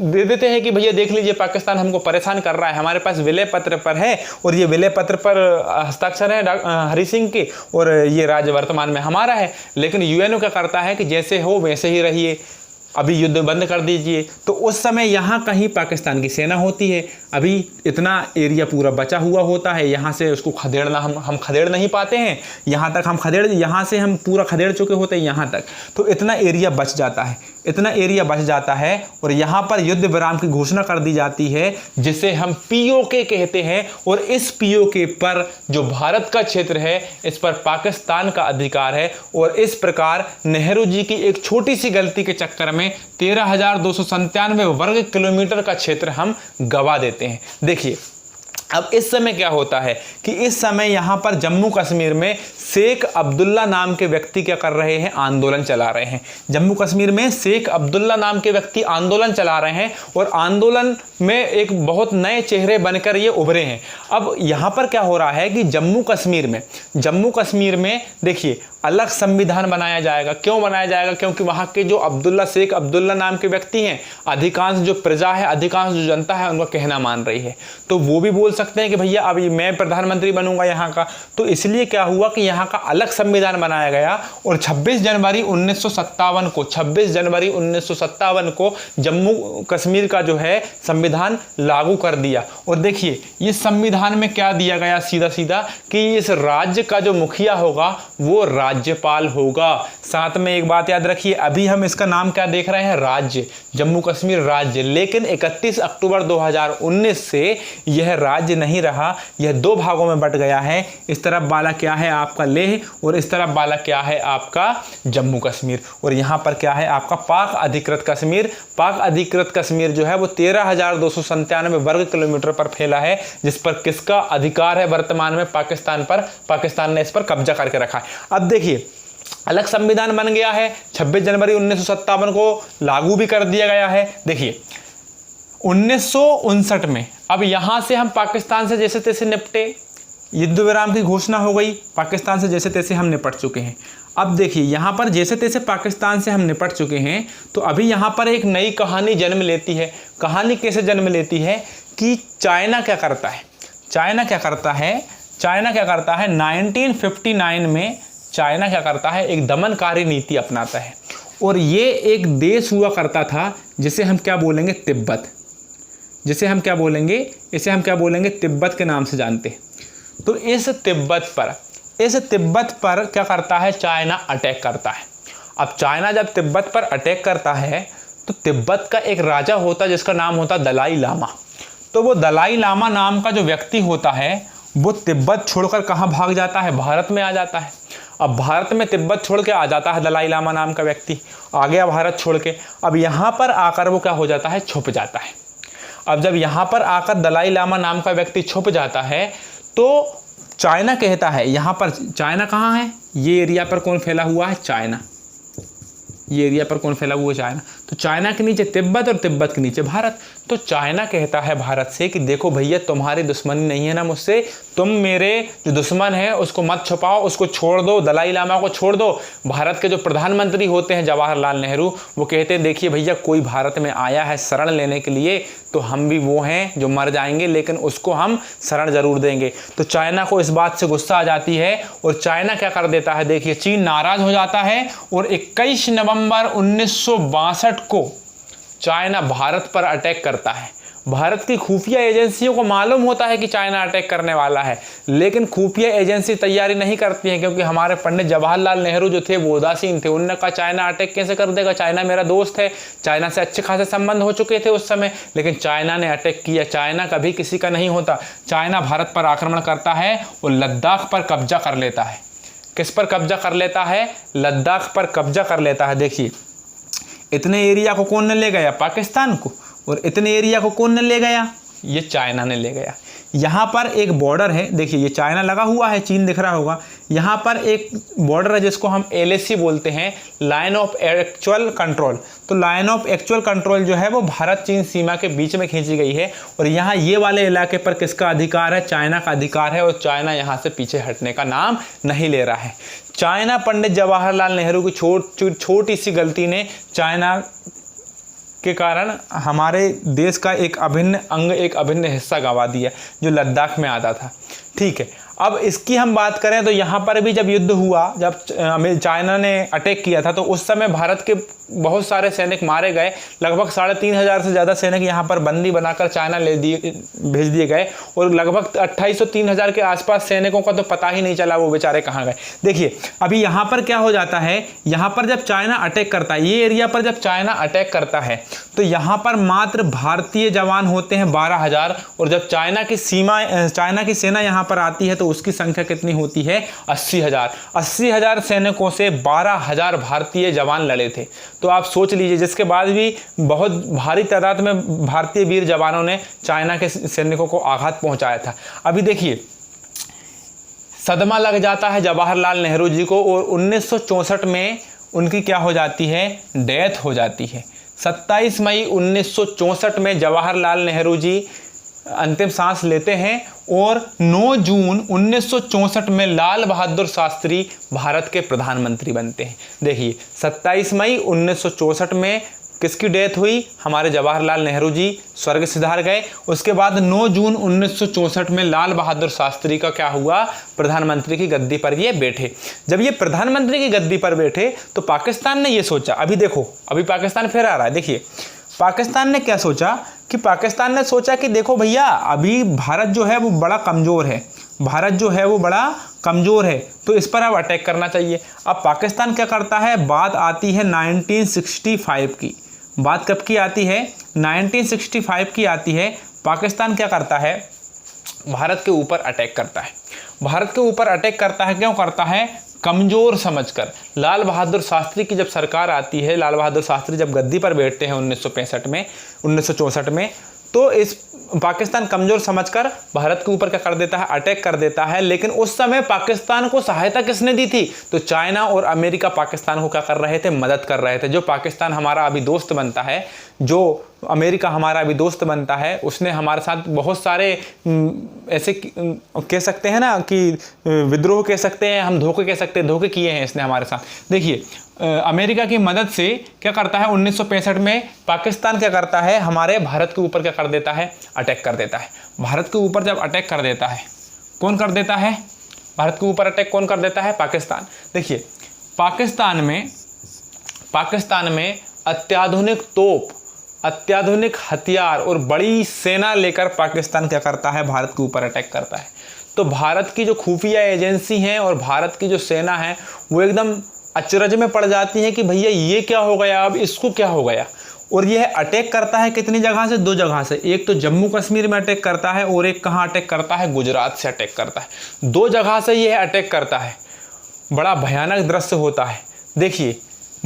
दे देते हैं कि भैया देख लीजिए पाकिस्तान हमको परेशान कर रहा है, हमारे पास विलय पत्र पर है और ये विलय पत्र पर हस्ताक्षर है हरि सिंह के, और ये राज्य वर्तमान में हमारा है। लेकिन यूएनओ क्या करता है कि जैसे हो वैसे ही रहिए, अभी युद्ध बंद कर दीजिए। तो उस समय यहाँ कहीं पाकिस्तान की सेना होती है, अभी इतना एरिया पूरा बचा हुआ होता है, यहाँ से उसको खदेड़ना हम खदेड़ नहीं पाते हैं, यहाँ तक हम यहाँ से हम पूरा खदेड़ चुके होते हैं यहाँ तक, तो इतना एरिया बच जाता है, इतना एरिया बच जाता है और यहाँ पर युद्ध विराम की घोषणा कर दी जाती है, जिसे हम पीओके कहते हैं। और इस पीओके पर जो भारत का क्षेत्र है, इस पर पाकिस्तान का अधिकार है। और इस प्रकार नेहरू जी की एक छोटी सी गलती के चक्कर में 13,297 वर्ग किलोमीटर का क्षेत्र हम गवा देते हैं। देखिए अब इस समय क्या होता है कि इस समय यहाँ पर जम्मू कश्मीर में शेख अब्दुल्ला नाम के व्यक्ति क्या कर रहे हैं, आंदोलन चला रहे हैं। जम्मू कश्मीर में शेख अब्दुल्ला नाम के व्यक्ति आंदोलन चला रहे हैं और आंदोलन में एक बहुत नए चेहरे बनकर ये उभरे हैं। अब यहाँ पर क्या हो रहा है कि जम्मू कश्मीर में देखिए अलग संविधान बनाया जाएगा। क्यों बनाया जाएगा? क्योंकि वहाँ के जो शेख अब्दुल्ला नाम के व्यक्ति हैं, अधिकांश जो प्रजा है, अधिकांश जो जनता है, उनका कहना मान रही है। तो वो भी बोल सकते हैं कि भैया अभी मैं प्रधानमंत्री बनूंगा यहाँ का। तो इसलिए क्या हुआ कि यहाँ का अलग संविधान बनाया गया और 26 जनवरी 1957 को जम्मू कश्मीर का जो है संविधान लागू कर दिया। और देखिए इस संविधान में क्या दिया गया, सीधा सीधा कि इस राज्य का जो मुखिया होगा वो राज्यपाल होगा। साथ में एक बात याद रखिए, अभी हम इसका नाम क्या देख रहे हैं, राज्य, जम्मू कश्मीर राज्य। लेकिन 31 अक्टूबर 2019 से यह राज्य नहीं रहा, यह दो भागों में बट गया है। इस तरफ वाला क्या है आपका लेह और इस तरफ वाला क्या है आपका जम्मू कश्मीर। और यहाँ पर क्या है आपका पाक अधिकृत कश्मीर। पाक अधिकृत कश्मीर जो है वो 13,297 वर्ग किलोमीटर पर फैला है, जिस पर किसका अधिकार है वर्तमान में, पाकिस्तान पर। पाकिस्तान ने इस पर कब्जा करके रखा है। अब देखिए अलग संविधान बन गया है, 26 जनवरी 1957 को लागू भी कर दिया गया है। देखिए 1959 में अब यहां से हम पाकिस्तान से जैसे तैसे निपटे, युद्ध विराम की घोषणा हो गई, पाकिस्तान से जैसे तैसे हम निपट चुके हैं। अब देखिए यहाँ पर जैसे तैसे पाकिस्तान से हम निपट चुके हैं, तो अभी यहाँ पर एक नई कहानी जन्म लेती है। कहानी कैसे जन्म लेती है कि चाइना क्या करता है। 1959 में चाइना क्या करता है, एक दमनकारी नीति अपनाता है। और ये एक देश हुआ करता था जिसे हम क्या बोलेंगे, तिब्बत। इसे हम क्या बोलेंगे, तिब्बत के नाम से जानते हैं। तो इस तिब्बत पर क्या करता है, चाइना अटैक करता है। अब चाइना जब तिब्बत पर अटैक करता है तो तिब्बत का एक राजा होता है जिसका नाम होता है दलाई लामा। तो वो दलाई लामा नाम का जो व्यक्ति होता है वो तिब्बत छोड़कर कहाँ भाग जाता है, भारत में आ जाता है। अब भारत में तिब्बत छोड़ के आ जाता है दलाई लामा नाम का व्यक्ति, आ गया भारत छोड़ के। अब यहाँ पर आकर वो क्या हो जाता है, छुप जाता है। अब जब यहाँ पर आकर दलाई लामा नाम का व्यक्ति छुप जाता है तो चाइना कहता है, यहाँ पर चाइना कहाँ है, ये एरिया पर कौन फैला हुआ है, चाइना। ये एरिया पर कौन फैला हुआ है, चाइना। तो चाइना के नीचे तिब्बत और तिब्बत के नीचे भारत। तो चाइना कहता है भारत से कि देखो भैया तुम्हारी दुश्मनी नहीं है ना मुझसे, तुम मेरे जो दुश्मन है उसको मत छुपाओ, उसको छोड़ दो, दलाई लामा को छोड़ दो। भारत के जो प्रधानमंत्री होते हैं जवाहरलाल नेहरू, वो कहते हैं देखिए भैया कोई भारत में आया है शरण लेने के लिए तो हम भी वो हैं जो मर जाएंगे, लेकिन उसको हम शरण जरूर देंगे। तो चाइना को इस बात से गुस्सा आ जाती है और चाइना क्या कर देता है, देखिए चीन नाराज हो जाता है और 21 नवंबर 1962 को चाइना भारत पर अटैक करता है। भारत की खुफिया एजेंसियों को मालूम होता है कि चाइना अटैक करने वाला है, लेकिन खुफिया एजेंसी तैयारी नहीं करती है, क्योंकि हमारे पंडित जवाहरलाल नेहरू जो थे वो उदासीन थे। उन्होंने कहा चाइना अटैक कैसे कर देगा, चाइना मेरा दोस्त है, चाइना से अच्छे खासे संबंध हो चुके थे उस समय। लेकिन चाइना ने अटैक किया। चाइना कभी किसी का नहीं होता। चाइना भारत पर आक्रमण करता है और लद्दाख पर कब्जा कर लेता है। किस पर कब्जा कर लेता है? लद्दाख पर कब्जा कर लेता है। देखिए इतने एरिया को कौन ने ले गया? पाकिस्तान को। और इतने एरिया को कौन ने ले गया? ये चाइना ने ले गया। यहाँ पर एक बॉर्डर है, देखिए ये चाइना लगा हुआ है, चीन दिख रहा होगा। यहाँ पर एक बॉर्डर है जिसको हम LAC बोलते हैं, लाइन ऑफ एक्चुअल कंट्रोल। तो लाइन ऑफ एक्चुअल कंट्रोल जो है वो भारत चीन सीमा के बीच में खींची गई है। और यहाँ ये वाले इलाके पर किसका अधिकार है? चाइना का अधिकार है। और चाइना यहाँ से पीछे हटने का नाम नहीं ले रहा है। चाइना पंडित जवाहरलाल नेहरू की छोटी सी गलती ने चाइना के कारण हमारे देश का एक अभिन्न अंग, एक अभिन्न हिस्सा गंवा दिया जो लद्दाख में आता था। ठीक है, अब इसकी हम बात करें तो यहाँ पर भी जब युद्ध हुआ, जब चाइना ने अटैक किया था, तो उस समय भारत के बहुत सारे सैनिक मारे गए। लगभग 3,500 से ज़्यादा सैनिक यहाँ पर बंदी बनाकर चाइना भेज दिए गए। और लगभग 2,800 3,000 के आसपास सैनिकों का तो पता ही नहीं चला वो बेचारे कहाँ गए। देखिए अभी यहाँ पर क्या हो जाता है, यहाँ पर जब चाइना अटैक करता है, ये एरिया पर जब चाइना अटैक करता है तो यहाँ पर मात्र भारतीय जवान होते हैं 12,000। और जब चाइना की सेना यहाँ पर आती है तो उसकी संख्या कितनी होती है? 80,000। 80,000 सैनिकों से 12,000 भारतीय जवान लड़े थे। तो आप सोच लीजिए, जिसके बाद भी बहुत भारी तादाद में भारतीय वीर जवानों ने चाइना के सैनिकों को आघात पहुंचाया था। अभी देखिए सदमा लग जाता है जवाहरलाल नेहरू जी को और 1964 में उनकी क्या हो जाती है? डेथ हो जाती है। 27 मई 1964 में जवाहरलाल नेहरू जी अंतिम सांस लेते हैं और 9 जून 1964 में लाल बहादुर शास्त्री भारत के प्रधानमंत्री बनते हैं। देखिए 27 मई 1964 में किसकी डेथ हुई? हमारे जवाहरलाल नेहरू जी स्वर्ग सिधार गए। उसके बाद 9 जून 1964 में लाल बहादुर शास्त्री का क्या हुआ? प्रधानमंत्री की गद्दी पर ये बैठे। जब ये प्रधानमंत्री की गद्दी पर बैठे तो पाकिस्तान ने ये सोचा, अभी देखो अभी पाकिस्तान फिर आ रहा है। देखिए पाकिस्तान ने क्या सोचा कि पाकिस्तान ने सोचा कि देखो भैया अभी भारत जो है वो बड़ा कमज़ोर है, भारत जो है वो बड़ा कमज़ोर है, तो इस पर अब अटैक करना चाहिए। अब पाकिस्तान क्या करता है? बात आती है 1965 की। बात कब की आती है? 1965 की आती है। पाकिस्तान क्या करता है? भारत के ऊपर अटैक करता है। भारत के ऊपर अटैक करता है, क्यों करता है? कमज़ोर समझकर। लाल बहादुर शास्त्री की जब सरकार आती है, लाल बहादुर शास्त्री जब गद्दी पर बैठते हैं 1964 में, तो इस पाकिस्तान कमज़ोर समझकर भारत के ऊपर क्या कर देता है? अटैक कर देता है। लेकिन उस समय पाकिस्तान को सहायता किसने दी थी? तो चाइना और अमेरिका पाकिस्तान को क्या कर रहे थे? मदद कर रहे थे। जो पाकिस्तान हमारा अभी दोस्त बनता है, जो अमेरिका हमारा अभी दोस्त बनता है, उसने हमारे साथ बहुत सारे ऐसे कह सकते हैं ना कि विद्रोह कह सकते हैं, हम धोखे कह सकते हैं, धोखे किए हैं इसने हमारे साथ। देखिए अमेरिका की मदद से क्या करता है? 1965 में पाकिस्तान क्या करता है? हमारे भारत के ऊपर क्या कर देता है? अटैक कर देता है। भारत के ऊपर जब अटैक कर देता है, कौन कर देता है? भारत के ऊपर अटैक कौन कर देता है? पाकिस्तान। देखिए पाकिस्तान में अत्याधुनिक तोप, अत्याधुनिक हथियार और बड़ी सेना लेकर पाकिस्तान क्या करता है? भारत के ऊपर अटैक करता है। तो भारत की जो खुफिया एजेंसी हैं और भारत की जो सेना है वो एकदम अचरज में पड़ जाती है कि भैया ये क्या हो गया, अब इसको क्या हो गया। और यह अटैक करता है कितनी जगह से? 2 जगह से। एक तो जम्मू कश्मीर में अटैक करता है और एक कहाँ अटैक करता है? गुजरात से अटैक करता है। 2 जगह से यह अटैक करता है। बड़ा भयानक दृश्य होता है। देखिए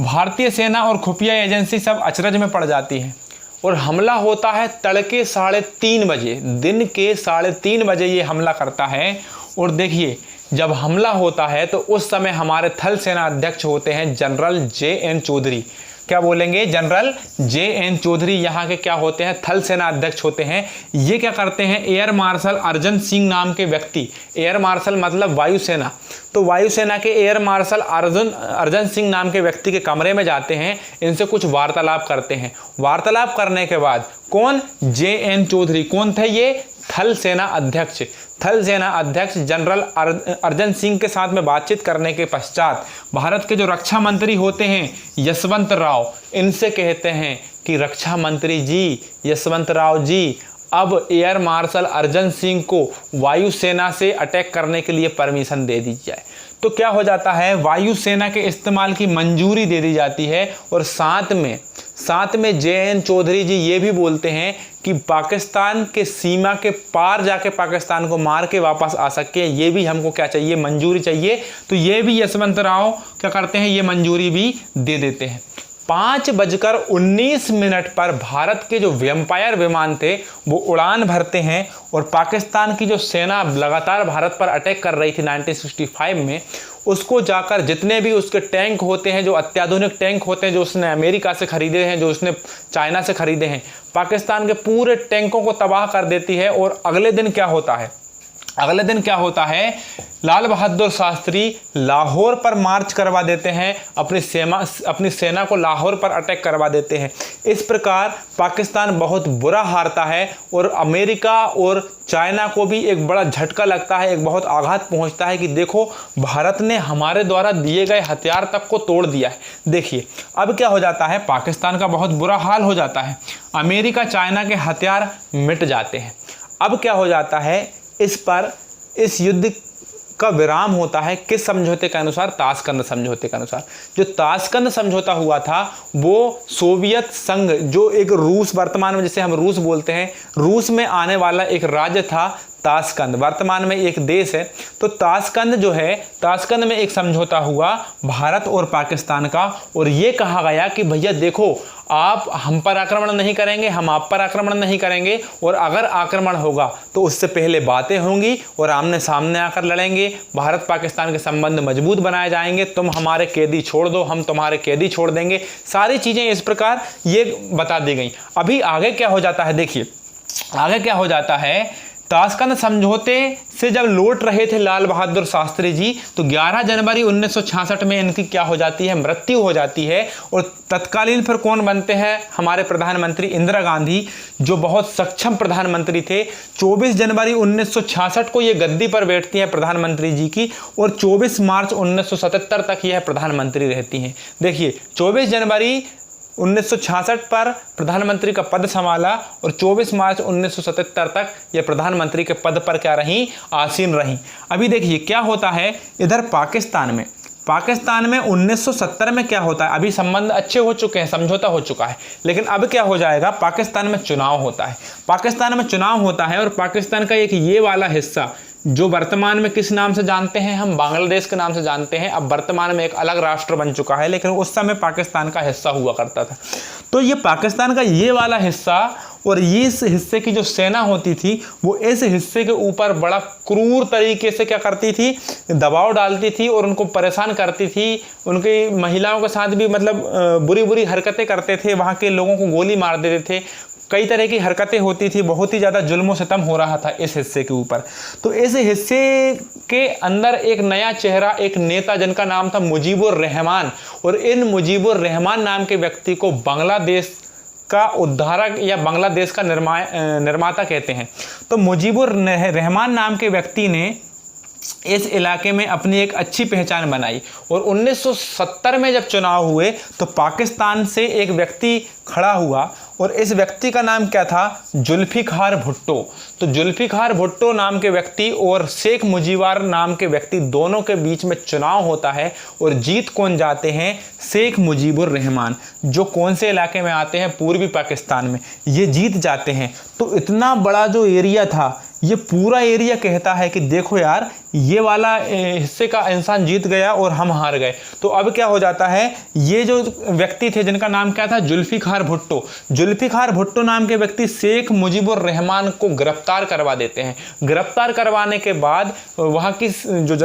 भारतीय सेना और खुफिया एजेंसी सब अचरज में पड़ जाती है और हमला होता है तड़के 3:30 बजे, दिन के 3:30 बजे ये हमला करता है। और देखिए जब हमला होता है तो उस समय हमारे थल सेना अध्यक्ष होते हैं जनरल JN चौधरी। क्या बोलेंगे? जनरल JN चौधरी यहाँ के क्या होते हैं? थल सेना अध्यक्ष होते हैं। ये क्या करते हैं? एयर मार्शल अर्जन सिंह नाम के व्यक्ति, एयर मार्शल मतलब वायुसेना, तो वायुसेना के एयर मार्शल अर्जन सिंह नाम के व्यक्ति के कमरे में जाते हैं, इनसे कुछ वार्तालाप करते हैं। वार्तालाप करने के बाद कौन? JN चौधरी। कौन थे ये? थल सेना अध्यक्ष। थल सेना अध्यक्ष जनरल अर्जन सिंह के साथ में बातचीत करने के पश्चात भारत के जो रक्षा मंत्री होते हैं यशवंत राव, इनसे कहते हैं कि रक्षा मंत्री जी, यशवंत राव जी, अब एयर मार्शल अर्जन सिंह को वायुसेना से अटैक करने के लिए परमिशन दे दी जाए। तो क्या हो जाता है? वायुसेना के इस्तेमाल की मंजूरी दे दी जाती है और साथ में साथ में JN चौधरी जी ये भी बोलते हैं कि पाकिस्तान के सीमा के पार जाके पाकिस्तान को मार के वापस आ सके, ये भी हमको क्या चाहिए, मंजूरी चाहिए। तो ये भी यशवंत राव क्या करते हैं, ये मंजूरी भी दे देते हैं। 5:19 पर भारत के जो वेम्पायर विमान थे वो उड़ान भरते हैं और पाकिस्तान की जो सेना लगातार भारत पर अटैक कर रही थी 1965 में, उसको जाकर जितने भी उसके टैंक होते हैं, जो अत्याधुनिक टैंक होते हैं, जो उसने अमेरिका से खरीदे हैं, जो उसने चाइना से खरीदे हैं, पाकिस्तान के पूरे टैंकों को तबाह कर देती है। और अगले दिन क्या होता है, लाल बहादुर शास्त्री लाहौर पर मार्च करवा देते हैं, अपनी सेना को लाहौर पर अटैक करवा देते हैं। इस प्रकार पाकिस्तान बहुत बुरा हारता है और अमेरिका और चाइना को भी एक बड़ा झटका लगता है, एक बहुत आघात पहुंचता है कि देखो भारत ने हमारे द्वारा दिए गए हथियार तक को तोड़ दिया है। देखिए अब क्या हो जाता है, पाकिस्तान का बहुत बुरा हाल हो जाता है, अमेरिका चाइना के हथियार मिट जाते हैं। अब क्या हो जाता है, इस युद्ध का विराम होता है किस समझौते के अनुसार, ताशकंद समझौते के अनुसार। जो ताशकंद समझौता हुआ था वो सोवियत संघ, जो एक रूस, वर्तमान में जिसे हम रूस बोलते हैं, रूस में आने वाला एक राज्य था ताशकंद, वर्तमान में एक देश है। तो ताशकंद जो है, ताशकंद में एक समझौता हुआ भारत और पाकिस्तान का, और ये कहा गया कि भैया देखो आप हम पर आक्रमण नहीं करेंगे, हम आप पर आक्रमण नहीं करेंगे, और अगर आक्रमण होगा तो उससे पहले बातें होंगी और आमने सामने आकर लड़ेंगे, भारत पाकिस्तान के संबंध मजबूत बनाए जाएंगे, तुम हमारे कैदी छोड़ दो, हम तुम्हारे कैदी छोड़ देंगे, सारी चीज़ें इस प्रकार ये बता दी गई। अभी आगे क्या हो जाता है, देखिए आगे क्या हो जाता है, ताशकंद समझौते से जब लौट रहे थे लाल बहादुर शास्त्री जी, तो 11 जनवरी 1966 में इनकी क्या हो जाती है, मृत्यु हो जाती है। और तत्कालीन फिर कौन बनते हैं, हमारे प्रधानमंत्री इंदिरा गांधी, जो बहुत सक्षम प्रधानमंत्री थे। 24 जनवरी 1966 को ये गद्दी पर बैठती हैं प्रधानमंत्री जी की, और 24 मार्च 1977 तक यह प्रधानमंत्री रहती हैं। देखिए 24 जनवरी 1966 पर प्रधानमंत्री का पद संभाला और 24 मार्च 1977 तक ये प्रधानमंत्री के पद पर क्या रहीं, आसीन रहीं। अभी देखिए क्या होता है इधर पाकिस्तान में 1970 में क्या होता है, अभी संबंध अच्छे हो चुके हैं, समझौता हो चुका है, लेकिन अब क्या हो जाएगा, पाकिस्तान में चुनाव होता है। पाकिस्तान में चुनाव होता है और पाकिस्तान का एक ये वाला हिस्सा जो वर्तमान में किस नाम से जानते हैं, हम बांग्लादेश के नाम से जानते हैं, अब वर्तमान में एक अलग राष्ट्र बन चुका है, लेकिन उस समय पाकिस्तान का हिस्सा हुआ करता था। तो ये पाकिस्तान का ये वाला हिस्सा और इस हिस्से की जो सेना होती थी वो इस हिस्से के ऊपर बड़ा क्रूर तरीके से क्या करती थी, दबाव डालती थी और उनको परेशान करती थी। उनकी महिलाओं के साथ भी मतलब बुरी बुरी हरकतें करते थे, वहाँ के लोगों को गोली मार देते थे, कई तरह की हरकतें होती थी, बहुत ही ज़्यादा जुल्म और सितम हो रहा था इस हिस्से के ऊपर। तो इस हिस्से के अंदर एक नया चेहरा, एक नेता जिनका नाम था मुजीबुर रहमान, और इन मुजीबुर रहमान नाम के व्यक्ति को बांग्लादेश का उद्धारक या बांग्लादेश का निर्माता कहते हैं। तो मुजीबुर रहमान नाम के व्यक्ति ने इस इलाके में अपनी एक अच्छी पहचान बनाई, और 1970 में जब चुनाव हुए तो पाकिस्तान से एक व्यक्ति खड़ा हुआ, और इस व्यक्ति का नाम क्या था, जुल्फिकार भुट्टो। तो जुल्फिकार भुट्टो नाम के व्यक्ति और शेख मुजीबर नाम के व्यक्ति दोनों के बीच में चुनाव होता है, और जीत कौन जाते हैं, शेख मुजीबुर रहमान, जो कौन से इलाके में आते हैं, पूर्वी पाकिस्तान में, ये जीत जाते हैं। तो इतना बड़ा जो एरिया था, ये पूरा एरिया कहता है कि देखो यार ये वाला हिस्से का इंसान जीत गया और हम हार गए। तो अब क्या हो जाता है, ये जो व्यक्ति थे जिनका नाम क्या था, जुल्फिकार भुट्टो, जुल्फिकार भुट्टो नाम के व्यक्ति शेख मुजीबुर रहमान को गिरफ्तार करवा देते हैं। गिरफ्तार करवाने के बाद वहाँ की जो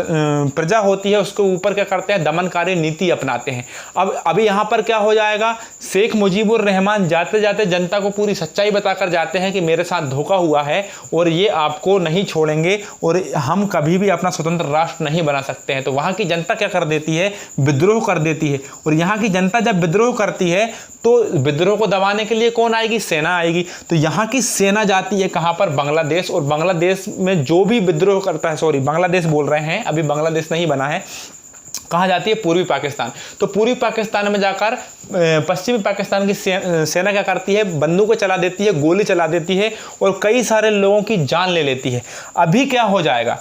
प्रजा होती है उसके ऊपर क्या करते हैं, दमनकारी नीति अपनाते हैं। अब अभी यहाँ पर क्या हो जाएगा, शेख मुजीबुर रहमान जाते जाते जनता को पूरी सच्चाई बताकर जाते हैं कि मेरे साथ धोखा हुआ है और ये आपको नहीं छोड़ेंगे और हम कभी भी अपना स्वतंत्र राष्ट्र नहीं बना सकते हैं। तो वहाँ की जनता क्या कर देती है, विद्रोह कर देती है। और यहाँ की जनता जब विद्रोह करती है तो विद्रोह को दबाने के लिए कौन आएगी, सेना आएगी। तो यहाँ की सेना जाती है कहाँ पर, बांग्लादेश। और बांग्लादेश में जो भी विद्रोह करता है, सॉरी बांग्लादेश बोल रहे हैं, अभी बांग्लादेश नहीं बना है, कहाँ जाती है, पूर्वी पाकिस्तान। तो पूर्वी पाकिस्तान में जाकर पश्चिमी पाकिस्तान की सेना क्या करती है, बंदूकें चला देती है, गोली चला देती है और कई सारे लोगों की जान ले लेती है। अभी क्या हो जाएगा,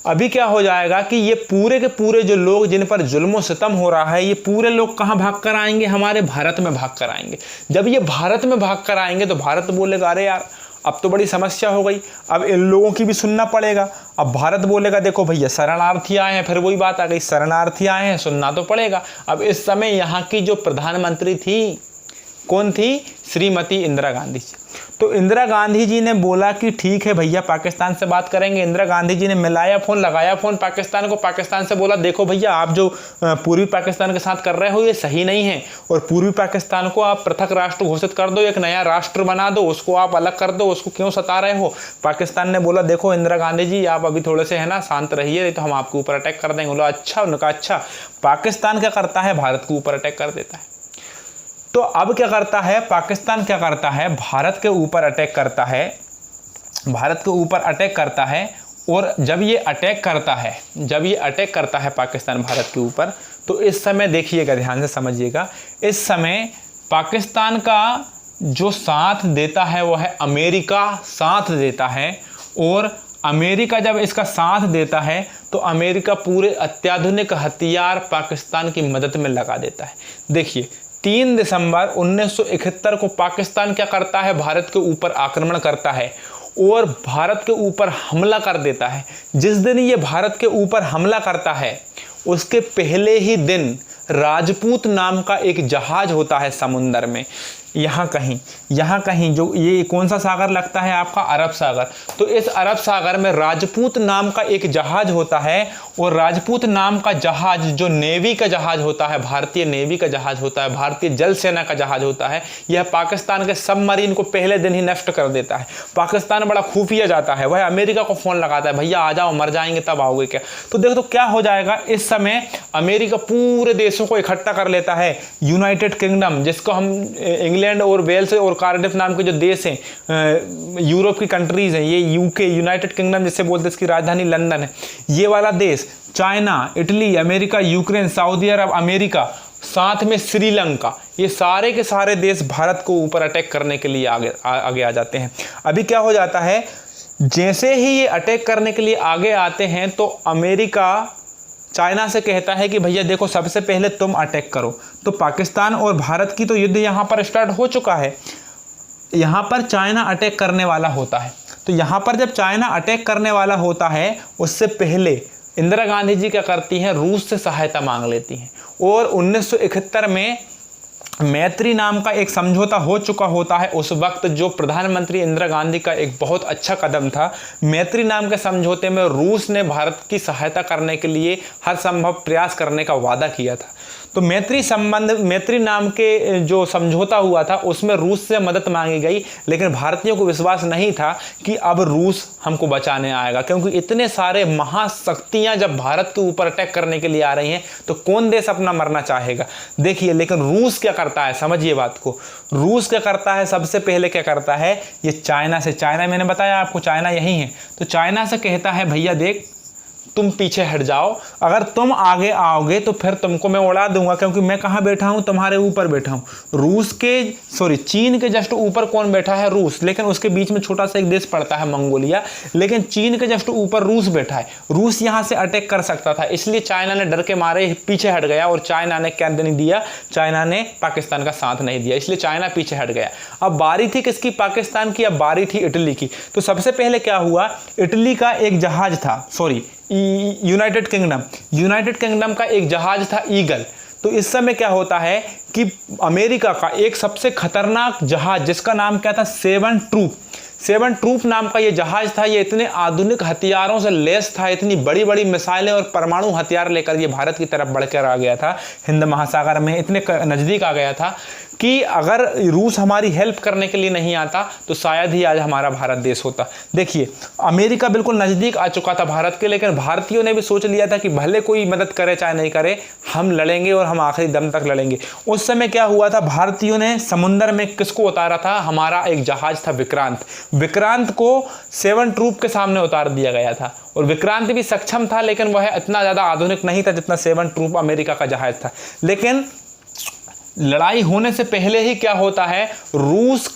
अभी क्या हो जाएगा कि ये पूरे के पूरे जो लोग जिन पर जुल्म सितम हो रहा है, ये पूरे लोग कहाँ भाग कर आएंगे? हमारे भारत में भाग कर आएंगे। जब ये भारत में भाग कर आएंगे तो भारत बोलेगा अरे यार अब तो बड़ी समस्या हो गई, अब इन लोगों की भी सुनना पड़ेगा। अब भारत बोलेगा देखो भैया शरणार्थी आए हैं, फिर वही बात आ गई, शरणार्थी आए हैं, सुनना तो पड़ेगा। अब इस समय यहाँ की जो प्रधानमंत्री थी, कौन थी? श्रीमती इंदिरा गांधी जी। तो इंदिरा गांधी जी ने बोला कि ठीक है भैया पाकिस्तान से बात करेंगे। इंदिरा गांधी जी ने मिलाया फ़ोन, लगाया फ़ोन पाकिस्तान को, पाकिस्तान से बोला देखो भैया आप जो पूर्वी पाकिस्तान के साथ कर रहे हो ये सही नहीं है, और पूर्वी पाकिस्तान को आप पृथक राष्ट्र घोषित कर दो, एक नया राष्ट्र बना दो, उसको आप अलग कर दो, उसको क्यों सता रहे हो? पाकिस्तान ने बोला देखो इंदिरा गांधी जी आप अभी थोड़े से है ना शांत रहिए, नहीं तो हम आपके ऊपर अटैक कर देंगे। बोला अच्छा, उनका अच्छा। पाकिस्तान क्या करता है? भारत के ऊपर अटैक कर देता है। तो अब क्या करता है पाकिस्तान? क्या करता है? भारत के ऊपर अटैक करता है, भारत के ऊपर अटैक करता है। और जब ये अटैक करता है पाकिस्तान भारत के ऊपर, तो इस समय देखिएगा, ध्यान से समझिएगा, इस समय पाकिस्तान का जो साथ देता है वो है अमेरिका साथ देता है। और अमेरिका जब इसका साथ देता है तो अमेरिका पूरे अत्याधुनिक हथियार पाकिस्तान की मदद में लगा देता है। देखिए 3 दिसंबर 1971 को पाकिस्तान क्या करता है? भारत के ऊपर आक्रमण करता है और भारत के ऊपर हमला कर देता है। जिस दिन ये भारत के ऊपर हमला करता है उसके पहले ही दिन राजपूत नाम का एक जहाज होता है समुंदर में, यहाँ कहीं जो ये कौन सा सागर लगता है आपका? अरब सागर। तो इस अरब सागर में राजपूत नाम का एक जहाज होता है, और राजपूत नाम का जहाज जो नेवी का जहाज होता है, भारतीय नेवी का जहाज होता है, भारतीय जल सेना का जहाज होता है, यह पाकिस्तान के सबमरीन को पहले दिन ही नष्ट कर देता है। पाकिस्तान बड़ा खुफिया जाता है, वह अमेरिका को फ़ोन लगाता है भैया आ जाओ, मर जाएंगे तब आओगे क्या? तो देखो तो क्या हो जाएगा, इस समय अमेरिका पूरे देशों को इकट्ठा कर लेता है। यूनाइटेड किंगडम, जिसको हम इंग्लैंड और वेल्स और कार्डिफ नाम के जो देश हैं, यूरोप की कंट्रीज हैं, ये यूके यूनाइटेड किंगडम जिससे बोलते हैं, इसकी राजधानी लंदन है, ये वाला देश, China, Italy, America, Ukraine, Saudi Arab, America, साथ में श्रीलंका, ये सारे के सारे देश भारत को ऊपर अटैक करने के लिए आगे आ जाते हैं। अभी क्या हो जाता है, जैसे ही ये अटैक करने के लिए आगे आते हैं तो अमेरिका चाइना से कहता है कि भैया देखो सबसे पहले तुम अटैक करो। तो पाकिस्तान और भारत की तो युद्ध यहाँ पर स्टार्ट हो चुका है, यहाँ पर चाइना अटैक करने वाला होता है। तो यहाँ पर जब चाइना अटैक करने वाला होता है उससे पहले इंदिरा गांधी जी क्या करती हैं? रूस से सहायता मांग लेती हैं। और 1971 में मैत्री नाम का एक समझौता हो चुका होता है। उस वक्त जो प्रधानमंत्री इंदिरा गांधी का एक बहुत अच्छा कदम था, मैत्री नाम के समझौते में रूस ने भारत की सहायता करने के लिए हर संभव प्रयास करने का वादा किया था। तो मैत्री नाम के जो समझौता हुआ था उसमें रूस से मदद मांगी गई, लेकिन भारतीयों को विश्वास नहीं था कि अब रूस हमको बचाने आएगा, क्योंकि इतने सारे महाशक्तियां जब भारत के ऊपर अटैक करने के लिए आ रही हैं तो कौन देश अपना मरना चाहेगा। देखिए लेकिन रूस क्या करता है, समझिए बात को, रूस क्या करता है, सबसे पहले क्या करता है, ये चाइना मैंने बताया आपको चाइना यही है, तो चाइना से कहता है भैया देख तुम पीछे हट जाओ, अगर तुम आगे आओगे तो फिर तुमको मैं उड़ा दूंगा, क्योंकि मैं कहाँ बैठा हूँ, तुम्हारे ऊपर बैठा हूँ। चीन के जस्ट ऊपर कौन बैठा है? रूस, लेकिन उसके बीच में छोटा सा एक देश पड़ता है मंगोलिया, लेकिन चीन के जस्ट ऊपर रूस बैठा है। रूस यहाँ से अटैक कर सकता था, इसलिए चाइना ने डर के मारे पीछे हट गया, और चाइना ने क्या नहीं दिया, चाइना ने पाकिस्तान का साथ नहीं दिया, इसलिए चाइना पीछे हट गया। अब बारी थी किसकी? पाकिस्तान की। अब बारी थी इटली की। तो सबसे पहले क्या हुआ, इटली का एक जहाज था, यूनाइटेड किंगडम का एक जहाज था ईगल। तो इस समय क्या होता है कि अमेरिका का एक सबसे खतरनाक जहाज जिसका नाम क्या था, सेवन ट्रूप नाम का ये जहाज था। ये इतने आधुनिक हथियारों से लैस था, इतनी बड़ी बड़ी मिसाइलें और परमाणु हथियार लेकर ये भारत की तरफ बढ़कर आ गया था, हिंद महासागर में इतने नज़दीक आ गया था कि अगर रूस हमारी हेल्प करने के लिए नहीं आता तो शायद ही आज हमारा भारत देश होता। देखिए अमेरिका बिल्कुल नज़दीक आ चुका था भारत के, लेकिन भारतीयों ने भी सोच लिया था कि भले कोई मदद करे चाहे नहीं करे, हम लड़ेंगे और हम आखिरी दम तक लड़ेंगे। उस समय क्या हुआ था, भारतीयों ने समुंदर में किसको उतारा था, हमारा एक जहाज था विक्रांत को सेवन ट्रूप के सामने उतार दिया गया था। और विक्रांत भी सक्षम था, लेकिन वह इतना ज़्यादा आधुनिक नहीं था जितना सेवन ट्रूप अमेरिका का जहाज था। लेकिन लड़ाई होने से पहले ही क्या होता है, रूस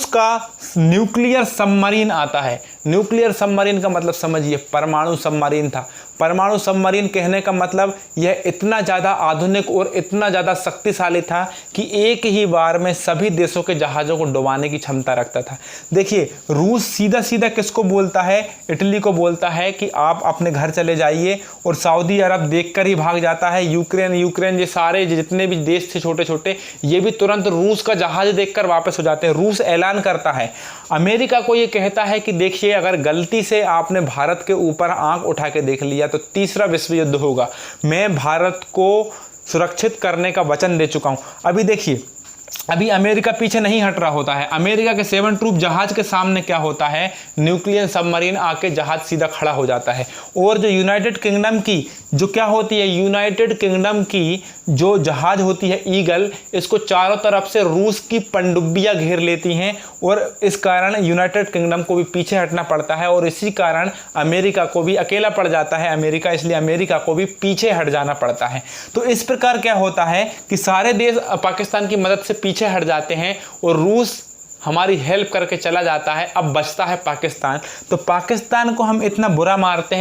का न्यूक्लियर सबमरीन आता है। न्यूक्लियर सबमरीन का मतलब समझिए परमाणु सबमरीन था। परमाणु सबमरीन कहने का मतलब यह इतना ज़्यादा आधुनिक और इतना ज़्यादा शक्तिशाली था कि एक ही बार में सभी देशों के जहाज़ों को डुबाने की क्षमता रखता था। देखिए रूस सीधा सीधा किसको बोलता है, इटली को बोलता है कि आप अपने घर चले जाइए, और सऊदी अरब देखकर ही भाग जाता है। यूक्रेन ये सारे जितने भी देश थे छोटे छोटे, ये भी तुरंत रूस का जहाज़ देखकर वापस हो जाते हैं। रूस ऐलान करता है, अमेरिका को ये कहता है कि देखिए अगर गलती से आपने भारत के ऊपर आंख उठा के देख लिया तो तीसरा विश्व युद्ध होगा। मैं भारत को सुरक्षित करने का वचन दे चुका हूं। अभी देखिए, अभी अमेरिका पीछे नहीं हट रहा होता है। अमेरिका के 7 ट्रूप जहाज के सामने क्या होता है, न्यूक्लियर सबमरीन आके जहाज सीधा खड़ा हो जाता है। और जो यूनाइटेड किंगडम की जो क्या होती है, यूनाइटेड किंगडम की जो जहाज होती है ईगल, इसको चारों तरफ से रूस की पनडुब्बियां घेर लेती हैं, और इस कारण यूनाइटेड किंगडम को भी पीछे हटना पड़ता है, और इसी कारण अमेरिका को भी अकेला पड़ जाता है अमेरिका, इसलिए अमेरिका को भी पीछे हट जाना पड़ता है। तो इस प्रकार क्या होता है कि सारे देश पाकिस्तान की मदद से पीछे हट जाते हैं, और रूस हमारी हेल्प करके चला जाता है। अब बचता है पाकिस्तान। तो पाकिस्तान को हम इतना बुरा मारते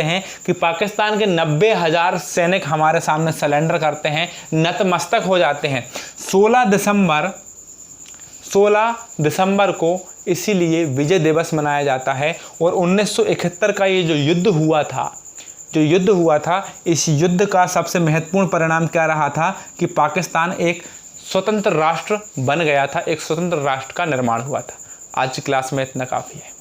हैं कि पाकिस्तान के 90,000 सैनिक हमारे सामने सरेंडर करते हैं, नतमस्तक हो जाते हैं। 16 दिसंबर को इसीलिए विजय दिवस मनाया जाता है। और 1971 का ये जो युद्ध हुआ था, इस युद्ध का सबसे महत्वपूर्ण परिणाम क्या रहा था कि पाकिस्तान एक स्वतंत्र राष्ट्र बन गया था, एक स्वतंत्र राष्ट्र का निर्माण हुआ था। आज की क्लास में इतना काफ़ी है।